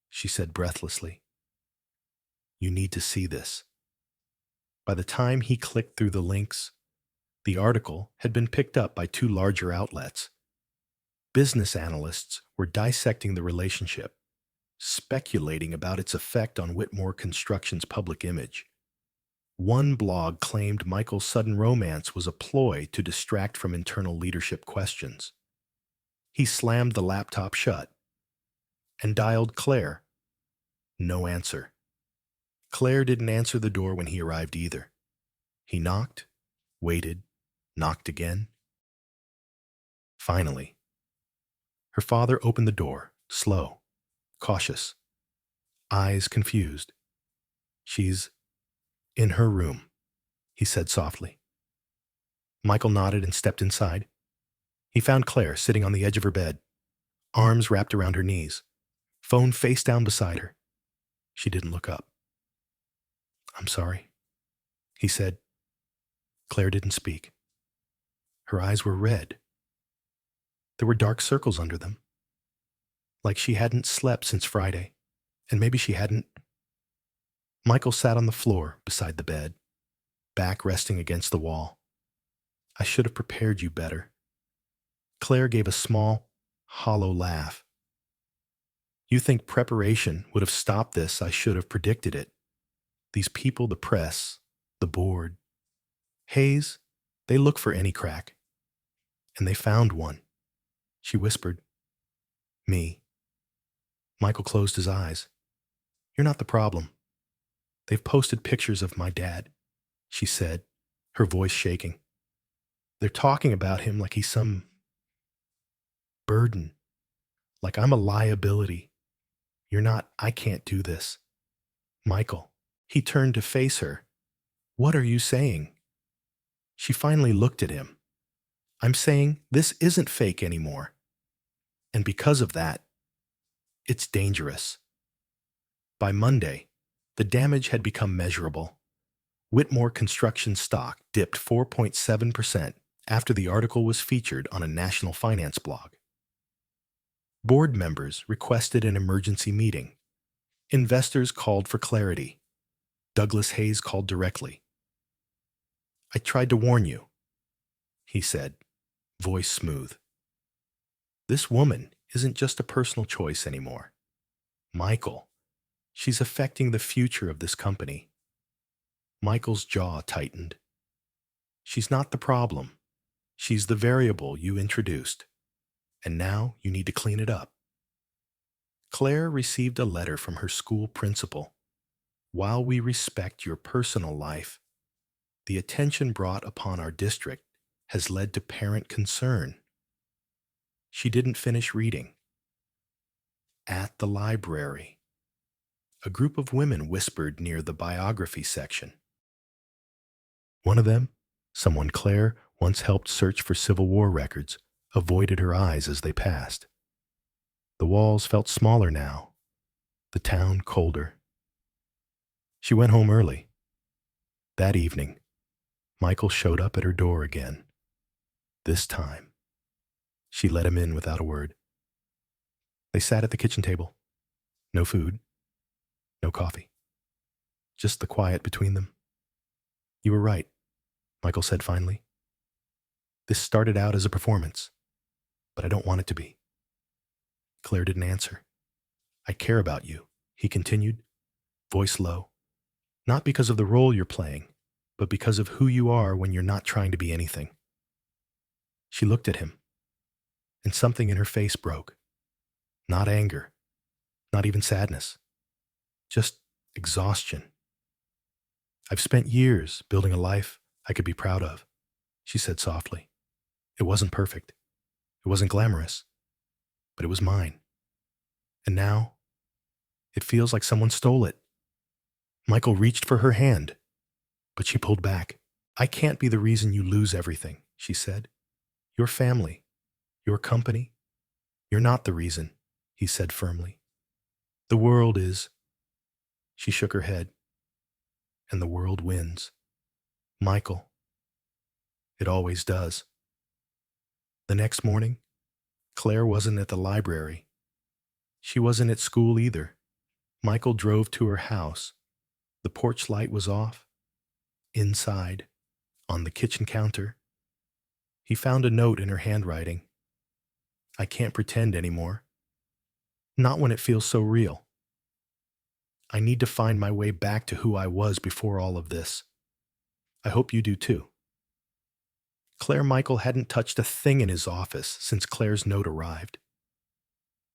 she said breathlessly. "You need to see this." By the time he clicked through the links, the article had been picked up by two larger outlets. Business analysts were dissecting the relationship, speculating about its effect on Whitmore Construction's public image. One blog claimed Michael's sudden romance was a ploy to distract from internal leadership questions. He slammed the laptop shut and dialed Claire. No answer. Claire didn't answer the door when he arrived either. He knocked, waited, knocked again. Finally, her father opened the door, slow, cautious, eyes confused. "She's in her room," he said softly. Michael nodded and stepped inside. He found Claire sitting on the edge of her bed, arms wrapped around her knees, phone face down beside her. She didn't look up. "I'm sorry." he said. Claire didn't speak. Her eyes were red. There were dark circles under them, like she hadn't slept since Friday, and maybe she hadn't. Michael sat on the floor beside the bed, back resting against the wall. I should have prepared you better. Claire gave a small, hollow laugh. You think preparation would have stopped this? I should have predicted it. These people, the press, the board. Hayes, they look for any crack. And they found one. She whispered. Me. Michael closed his eyes. You're not the problem. They've posted pictures of my dad, she said, her voice shaking. They're talking about him like he's some burden, like I'm a liability. You're not, I can't do this. Michael, he turned to face her. What are you saying? She finally looked at him. I'm saying this isn't fake anymore. And because of that, it's dangerous. By Monday, the damage had become measurable. Whitmore construction stock dipped 4.7% after the article was featured on a national finance blog. Board members requested an emergency meeting. Investors called for clarity. Douglas Hayes called directly. I tried to warn you, he said, voice smooth. This woman isn't just a personal choice anymore. Michael, she's affecting the future of this company. Michael's jaw tightened. She's not the problem. She's the variable you introduced. And now you need to clean it up. Claire received a letter from her school principal. While we respect your personal life, the attention brought upon our district has led to parent concern. She didn't finish reading. At the library, a group of women whispered near the biography section. One of them, someone Claire once helped search for Civil War records, avoided her eyes as they passed. The walls felt smaller now, the town colder. She went home early. That evening, Michael showed up at her door again. This time, she let him in without a word. They sat at the kitchen table. No food, no coffee. Just the quiet between them. You were right, Michael said finally. This started out as a performance, but I don't want it to be. Claire didn't answer. I care about you, he continued, voice low. Not because of the role you're playing, but because of who you are when you're not trying to be anything. She looked at him, and something in her face broke. Not anger, not even sadness, just exhaustion. I've spent years building a life I could be proud of, she said softly. It wasn't perfect. It wasn't glamorous, but it was mine. And now, it feels like someone stole it. Michael reached for her hand, but she pulled back. I can't be the reason you lose everything, she said. Your family, your company, you're not the reason, he said firmly. The world is. She shook her head. And the world wins. Michael. It always does. The next morning, Claire wasn't at the library. She wasn't at school either. Michael drove to her house. The porch light was off. Inside, on the kitchen counter, he found a note in her handwriting. I can't pretend anymore. Not when it feels so real. I need to find my way back to who I was before all of this. I hope you do too. Claire Michael hadn't touched a thing in his office since Claire's note arrived.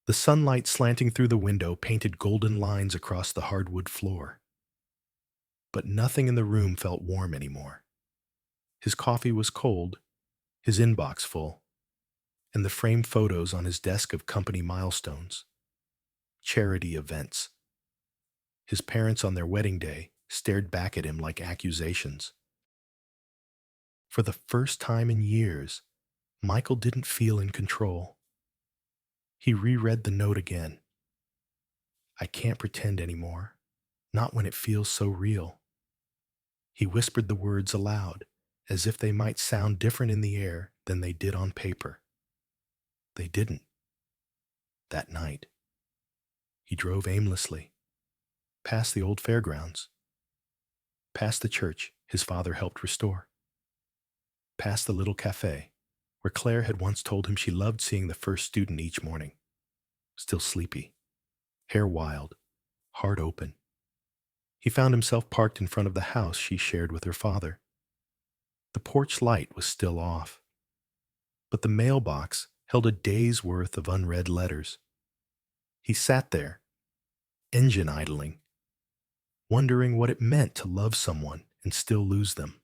The sunlight slanting through the window painted golden lines across the hardwood floor. But nothing in the room felt warm anymore. His coffee was cold, his inbox full, and the framed photos on his desk of company milestones, charity events. His parents on their wedding day stared back at him like accusations. For the first time in years, Michael didn't feel in control. He reread the note again. I can't pretend anymore, not when it feels so real. He whispered the words aloud, as if they might sound different in the air than they did on paper. They didn't. That night, he drove aimlessly, past the old fairgrounds, past the church his father helped restore, past the little cafe where Claire had once told him she loved seeing the first student each morning, still sleepy, hair wild, heart open. He found himself parked in front of the house she shared with her father. The porch light was still off, but the mailbox held a day's worth of unread letters. He sat there, engine idling, wondering what it meant to love someone and still lose them,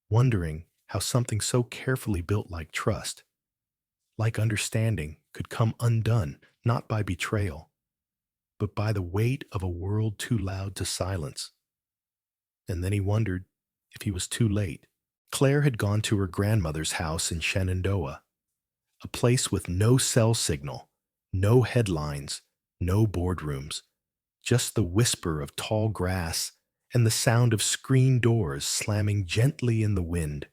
wondering how something so carefully built like trust, like understanding, could come undone not by betrayal, but by the weight of a world too loud to silence. And then he wondered if he was too late. Claire had gone to her grandmother's house in Shenandoah, a place with no cell signal, no headlines, no boardrooms, just the whisper of tall grass and the sound of screen doors slamming gently in the wind.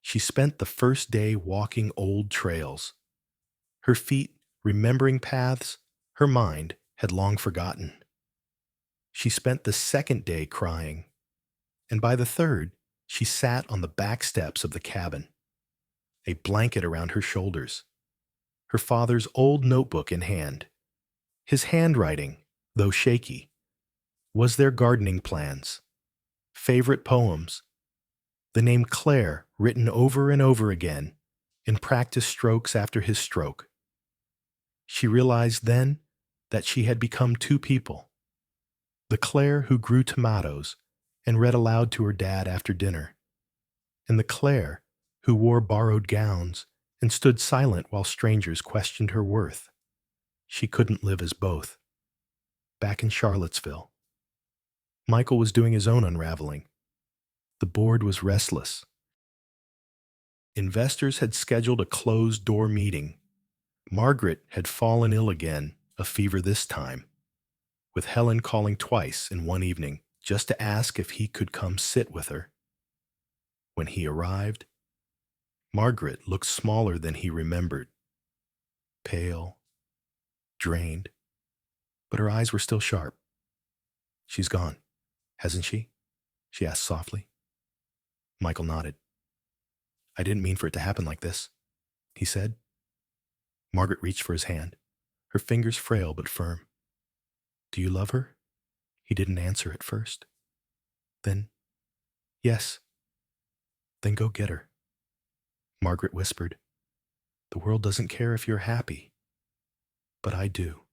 She spent the first day walking old trails, her feet remembering paths her mind had long forgotten. She spent the second day crying, and by the third, she sat on the back steps of the cabin, a blanket around her shoulders, her father's old notebook in hand. His handwriting, though shaky, was their gardening plans, favorite poems, the name Claire written over and over again in practice strokes after his stroke. She realized then that she had become two people, the Claire who grew tomatoes and read aloud to her dad after dinner, and the Claire who wore borrowed gowns and stood silent while strangers questioned her worth. She couldn't live as both. Back in Charlottesville, Michael was doing his own unraveling. The board was restless. Investors had scheduled a closed-door meeting. Margaret had fallen ill again, a fever this time, with Helen calling twice in one evening just to ask if he could come sit with her. When he arrived, Margaret looked smaller than he remembered, pale, drained, but her eyes were still sharp. "She's gone, hasn't she?" she asked softly. Michael nodded. "I didn't mean for it to happen like this," he said. Margaret reached for his hand, her fingers frail but firm. "Do you love her?" He didn't answer at first. Then, "Yes." "Then go get her," Margaret whispered. "The world doesn't care if you're happy, but I do."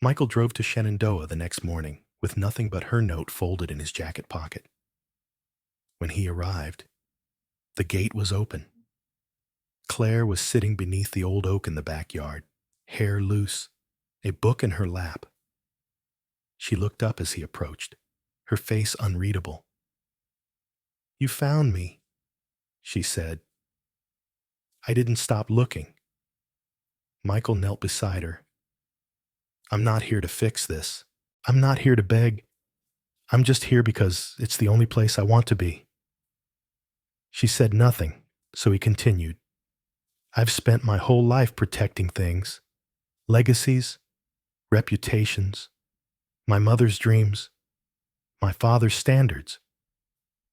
Michael drove to Shenandoah the next morning with nothing but her note folded in his jacket pocket. When he arrived, the gate was open. Claire was sitting beneath the old oak in the backyard, hair loose, a book in her lap. She looked up as he approached, her face unreadable. "You found me," she said. "I didn't stop looking." Michael knelt beside her. "I'm not here to fix this. I'm not here to beg. I'm just here because it's the only place I want to be." She said nothing, so he continued. "I've spent my whole life protecting things, legacies, reputations, my mother's dreams, my father's standards,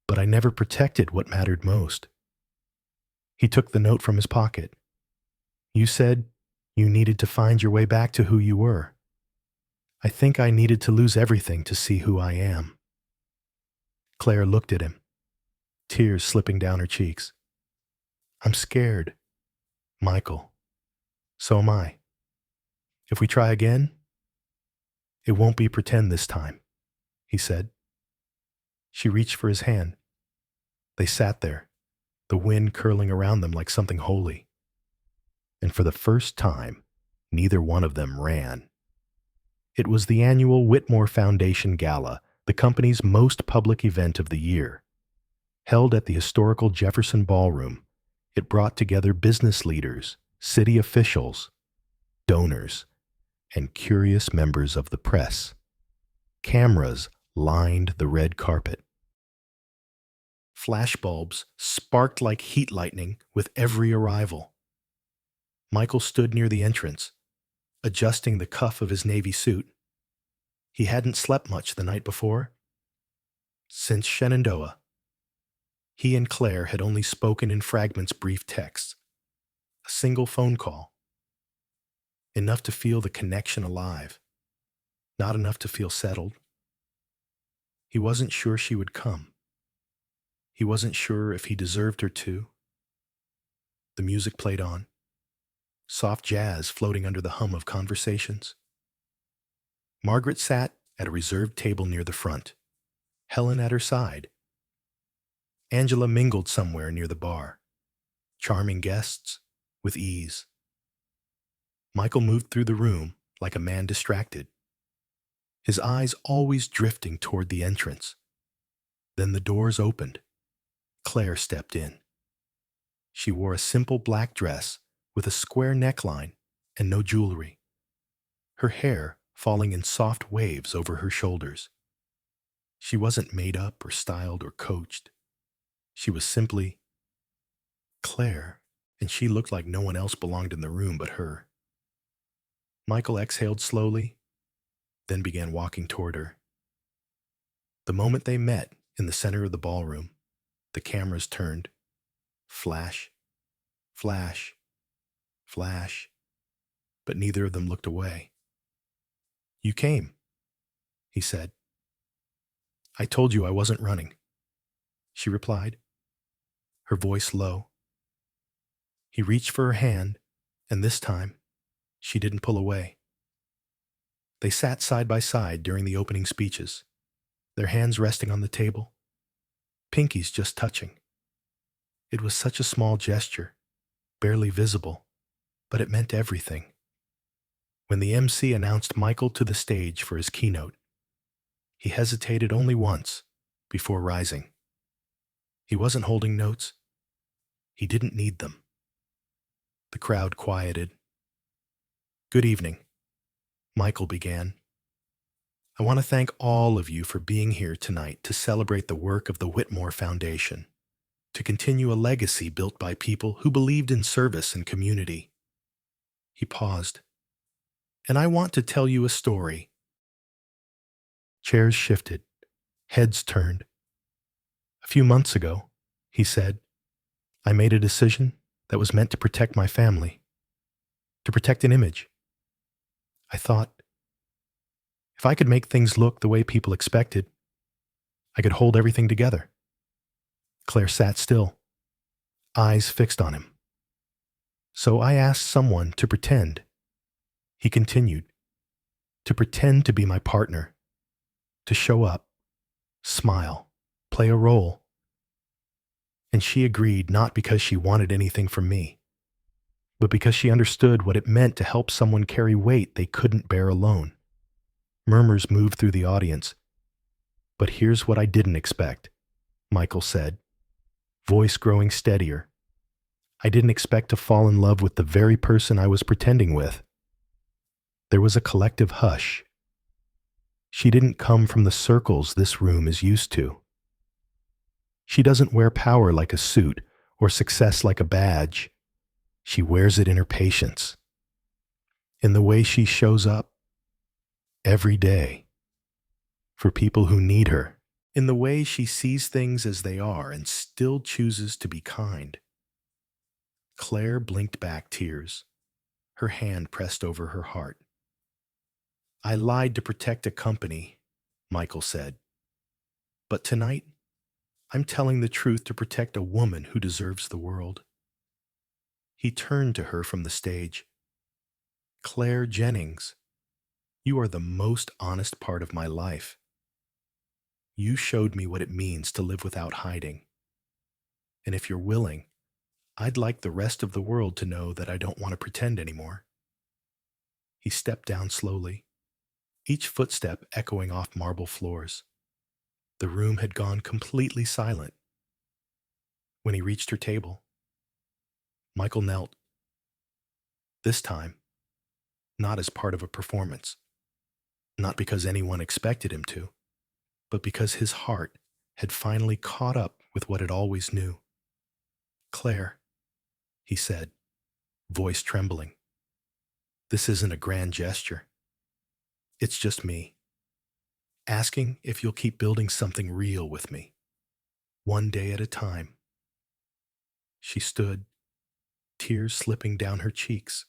but I never protected what mattered most." He took the note from his pocket. "You said you needed to find your way back to who you were. I think I needed to lose everything to see who I am." Claire looked at him, tears slipping down her cheeks. "I'm scared, Michael. So am I. If we try again, it won't be pretend this time," he said. She reached for his hand. They sat there, the wind curling around them like something holy. And for the first time, neither one of them ran. It was the annual Whitmore Foundation Gala, the company's most public event of the year. Held at the historical Jefferson Ballroom, it brought together business leaders, city officials, donors, and curious members of the press. Cameras lined the red carpet. Flashbulbs sparked like heat lightning with every arrival. Michael stood near the entrance, adjusting the cuff of his navy suit. He hadn't slept much the night before. Since Shenandoah, he and Claire had only spoken in fragments brief texts, a single phone call. Enough to feel the connection alive, not enough to feel settled. He wasn't sure she would come. He wasn't sure if he deserved her to. The music played on, soft jazz floating under the hum of conversations. Margaret sat at a reserved table near the front, Helen at her side. Angela mingled somewhere near the bar, charming guests with ease. Michael moved through the room like a man distracted, his eyes always drifting toward the entrance. Then the doors opened. Claire stepped in. She wore a simple black dress with a square neckline and no jewelry, her hair falling in soft waves over her shoulders. She wasn't made up or styled or coached. She was simply Claire, and she looked like no one else belonged in the room but her. Michael exhaled slowly, then began walking toward her. The moment they met in the center of the ballroom, the cameras turned. Flash, flash, flash, but neither of them looked away. "You came," he said. "I told you I wasn't running," she replied, her voice low. He reached for her hand, and this time, she didn't pull away. They sat side by side during the opening speeches, their hands resting on the table, pinkies just touching. It was such a small gesture, barely visible, but it meant everything. When the MC announced Michael to the stage for his keynote, he hesitated only once before rising. He wasn't holding notes. He didn't need them. The crowd quieted. "Good evening," Michael began. "I want to thank all of you for being here tonight to celebrate the work of the Whitmore Foundation, to continue a legacy built by people who believed in service and community." He paused. "And I want to tell you a story." Chairs shifted, heads turned. "A few months ago," he said, "I made a decision that was meant to protect my family, to protect an image. I thought, if I could make things look the way people expected, I could hold everything together." Claire sat still, eyes fixed on him. "So I asked someone to pretend," he continued, "to pretend to be my partner, to show up, smile, play a role. And she agreed not because she wanted anything from me, but because she understood what it meant to help someone carry weight they couldn't bear alone." Murmurs moved through the audience. "But here's what I didn't expect," Michael said, voice growing steadier. "I didn't expect to fall in love with the very person I was pretending with." There was a collective hush. She didn't come from the circles this room is used to. She doesn't wear power like a suit or success like a badge. She wears it in her patience, in the way she shows up every day for people who need her, in the way she sees things as they are and still chooses to be kind. Claire blinked back tears, her hand pressed over her heart. "I lied to protect a company," Michael said. "But tonight, I'm telling the truth to protect a woman who deserves the world." He turned to her from the stage. "Claire Jennings, you are the most honest part of my life. You showed me what it means to live without hiding. And if you're willing, I'd like the rest of the world to know that I don't want to pretend anymore." He stepped down slowly, each footstep echoing off marble floors. The room had gone completely silent. When he reached her table, Michael knelt. This time, not as part of a performance, not because anyone expected him to, but because his heart had finally caught up with what it always knew. "Claire," he said, voice trembling, "this isn't a grand gesture. It's just me, asking if you'll keep building something real with me, one day at a time." She stood, tears slipping down her cheeks,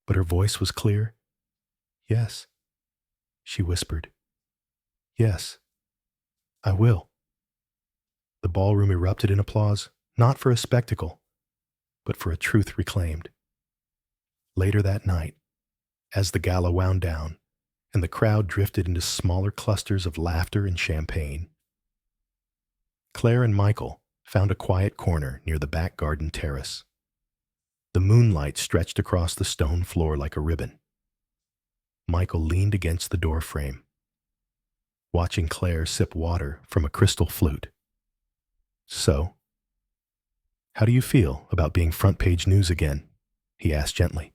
but her voice was clear. "Yes," she whispered. "Yes, I will." The ballroom erupted in applause, not for a spectacle, but for a truth reclaimed. Later that night, as the gala wound down and the crowd drifted into smaller clusters of laughter and champagne, Claire and Michael found a quiet corner near the back garden terrace. The moonlight stretched across the stone floor like a ribbon. Michael leaned against the door frame, watching Claire sip water from a crystal flute. "So, how do you feel about being front page news again?" he asked gently.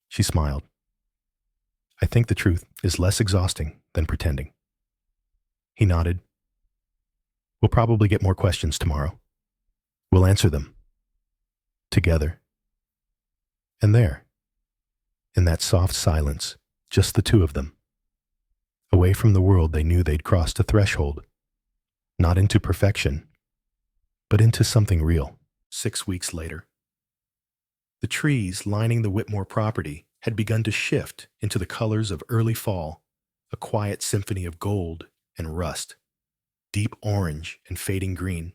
She smiled. "I think the truth is less exhausting than pretending." He nodded. "We'll probably get more questions tomorrow. We'll answer them. Together." And there, in that soft silence, just the two of them. Away from the world they knew they'd crossed a threshold, not into perfection, but into something real. 6 weeks later, the trees lining the Whitmore property had begun to shift into the colors of early fall, a quiet symphony of gold and rust, deep orange and fading green.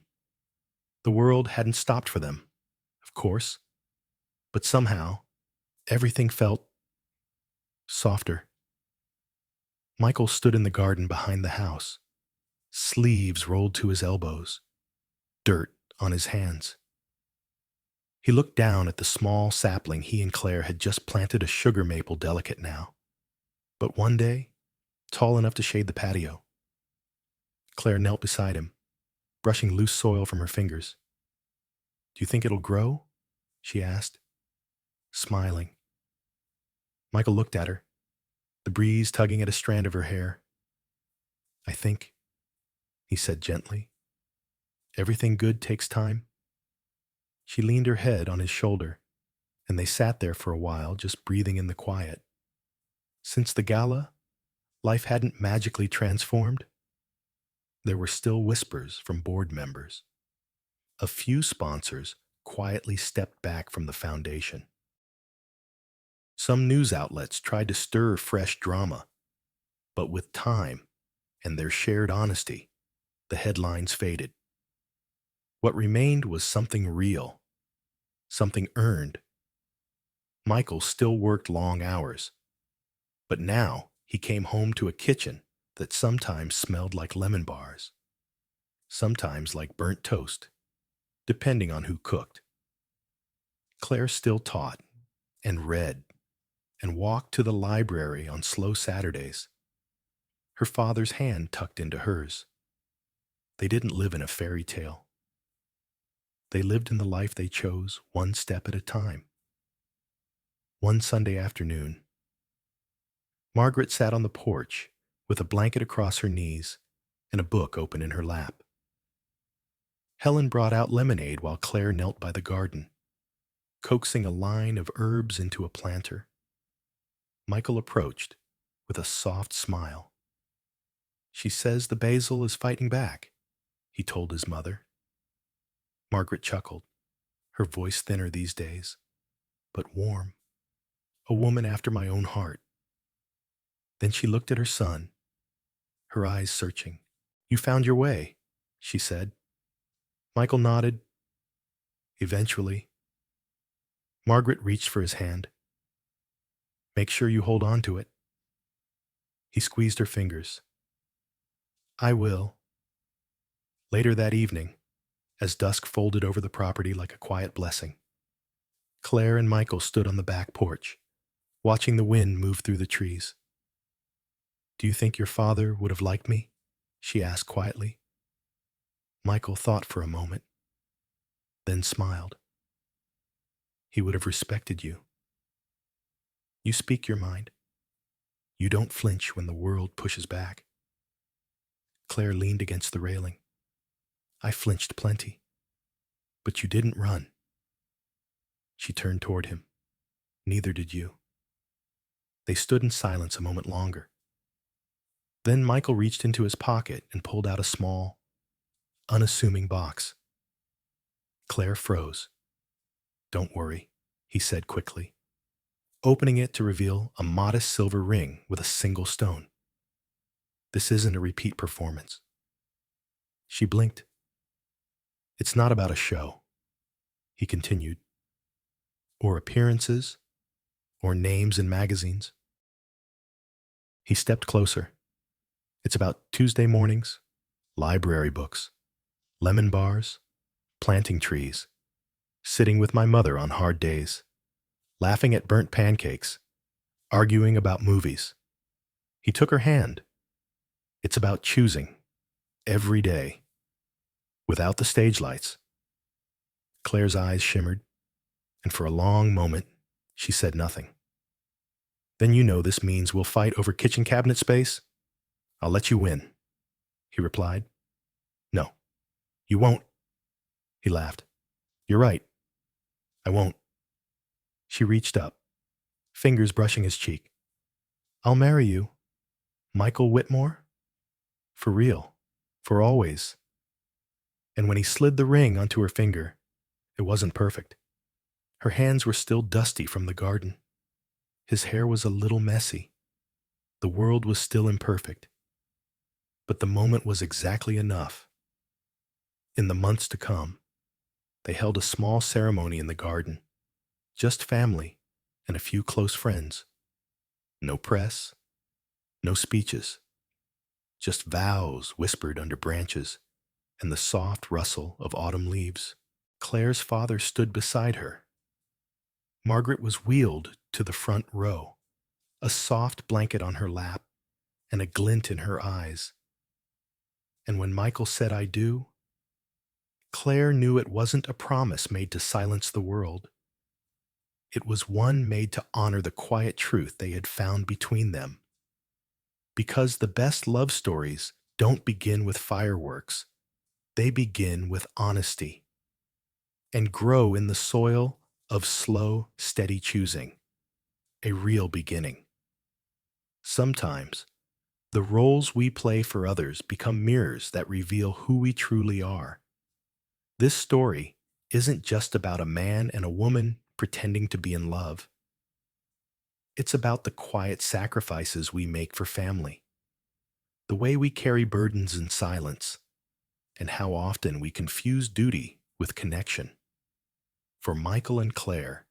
The world hadn't stopped for them, of course, but somehow everything felt softer. Michael stood in the garden behind the house, sleeves rolled to his elbows, dirt on his hands. He looked down at the small sapling he and Claire had just planted, a sugar maple delicate now, but one day, tall enough to shade the patio. Claire knelt beside him, brushing loose soil from her fingers. "Do you think it'll grow?" she asked, smiling. Michael looked at her, the breeze tugging at a strand of her hair. "I think," he said gently, "everything good takes time." She leaned her head on his shoulder, and they sat there for a while, just breathing in the quiet. Since the gala, life hadn't magically transformed. There were still whispers from board members. A few sponsors quietly stepped back from the foundation. Some news outlets tried to stir fresh drama, but with time and their shared honesty, the headlines faded. What remained was something real, something earned. Michael still worked long hours, but now he came home to a kitchen that sometimes smelled like lemon bars, sometimes like burnt toast, depending on who cooked. Claire still taught and read and walked to the library on slow Saturdays, her father's hand tucked into hers. They didn't live in a fairy tale. They lived in the life they chose, one step at a time. One Sunday afternoon, Margaret sat on the porch with a blanket across her knees and a book open in her lap. Helen brought out lemonade while Claire knelt by the garden, coaxing a line of herbs into a planter. Michael approached with a soft smile. "She says the basil is fighting back," he told his mother. Margaret chuckled, her voice thinner these days, but warm. "A woman after my own heart." Then she looked at her son, her eyes searching. "You found your way," she said. Michael nodded. "Eventually." Margaret reached for his hand. "Make sure you hold on to it." He squeezed her fingers. "I will." Later that evening, as dusk folded over the property like a quiet blessing, Claire and Michael stood on the back porch, watching the wind move through the trees. "Do you think your father would have liked me?" she asked quietly. Michael thought for a moment, then smiled. "He would have respected you. You speak your mind. You don't flinch when the world pushes back." Claire leaned against the railing. I flinched plenty. But you didn't run. She turned toward him. Neither did you. They stood in silence a moment longer. Then Michael reached into his pocket and pulled out a small, unassuming box. Claire froze. Don't worry, he said quickly, opening it to reveal a modest silver ring with a single stone. This isn't a repeat performance. She blinked. It's not about a show, he continued, or appearances, or names in magazines. He stepped closer. It's about Tuesday mornings, library books, lemon bars, planting trees, sitting with my mother on hard days, laughing at burnt pancakes, arguing about movies. He took her hand. It's about choosing, every day, without the stage lights. Claire's eyes shimmered, and for a long moment, she said nothing. Then you know this means we'll fight over kitchen cabinet space? I'll let you win, he replied. No, you won't, he laughed. You're right. I won't. She reached up, fingers brushing his cheek. I'll marry you. Michael Whitmore? For real. For always. And when he slid the ring onto her finger, it wasn't perfect. Her hands were still dusty from the garden. His hair was a little messy. The world was still imperfect. But the moment was exactly enough. In the months to come, they held a small ceremony in the garden. Just family and a few close friends. No press, no speeches. Just vows whispered under branches and the soft rustle of autumn leaves. Claire's father stood beside her. Margaret was wheeled to the front row, a soft blanket on her lap and a glint in her eyes. And when Michael said, I do, Claire knew it wasn't a promise made to silence the world. It was one made to honor the quiet truth they had found between them. Because the best love stories don't begin with fireworks. They begin with honesty and grow in the soil of slow, steady choosing, a real beginning. Sometimes, the roles we play for others become mirrors that reveal who we truly are. This story isn't just about a man and a woman pretending to be in love. It's about the quiet sacrifices we make for family, the way we carry burdens in silence, and how often we confuse duty with connection. For Michael and Claire,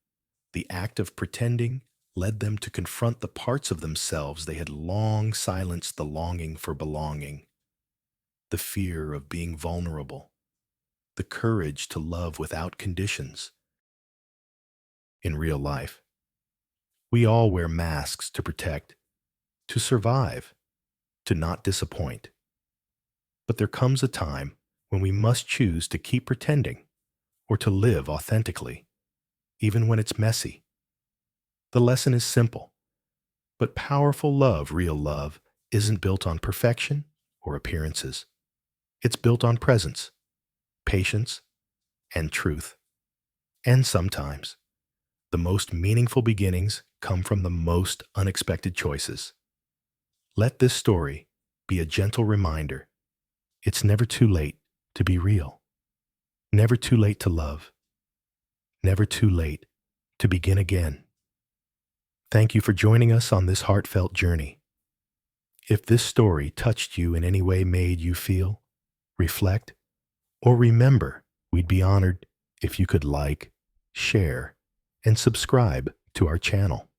the act of pretending led them to confront the parts of themselves they had long silenced: the longing for belonging, the fear of being vulnerable, the courage to love without conditions. In real life, we all wear masks to protect, to survive, to not disappoint. But there comes a time when we must choose to keep pretending or to live authentically, even when it's messy. The lesson is simple, but powerful love, real love, isn't built on perfection or appearances. It's built on presence, patience, and truth. And sometimes, the most meaningful beginnings come from the most unexpected choices. Let this story be a gentle reminder. It's never too late to be real. Never too late to love. Never too late to begin again. Thank you for joining us on this heartfelt journey. If this story touched you in any way, made you feel, reflect, or remember, we'd be honored if you could like, share, and subscribe to our channel.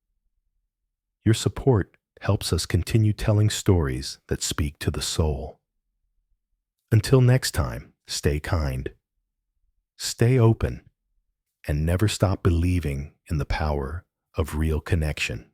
Your support helps us continue telling stories that speak to the soul. Until next time, stay kind, stay open, and never stop believing in the power of real connection.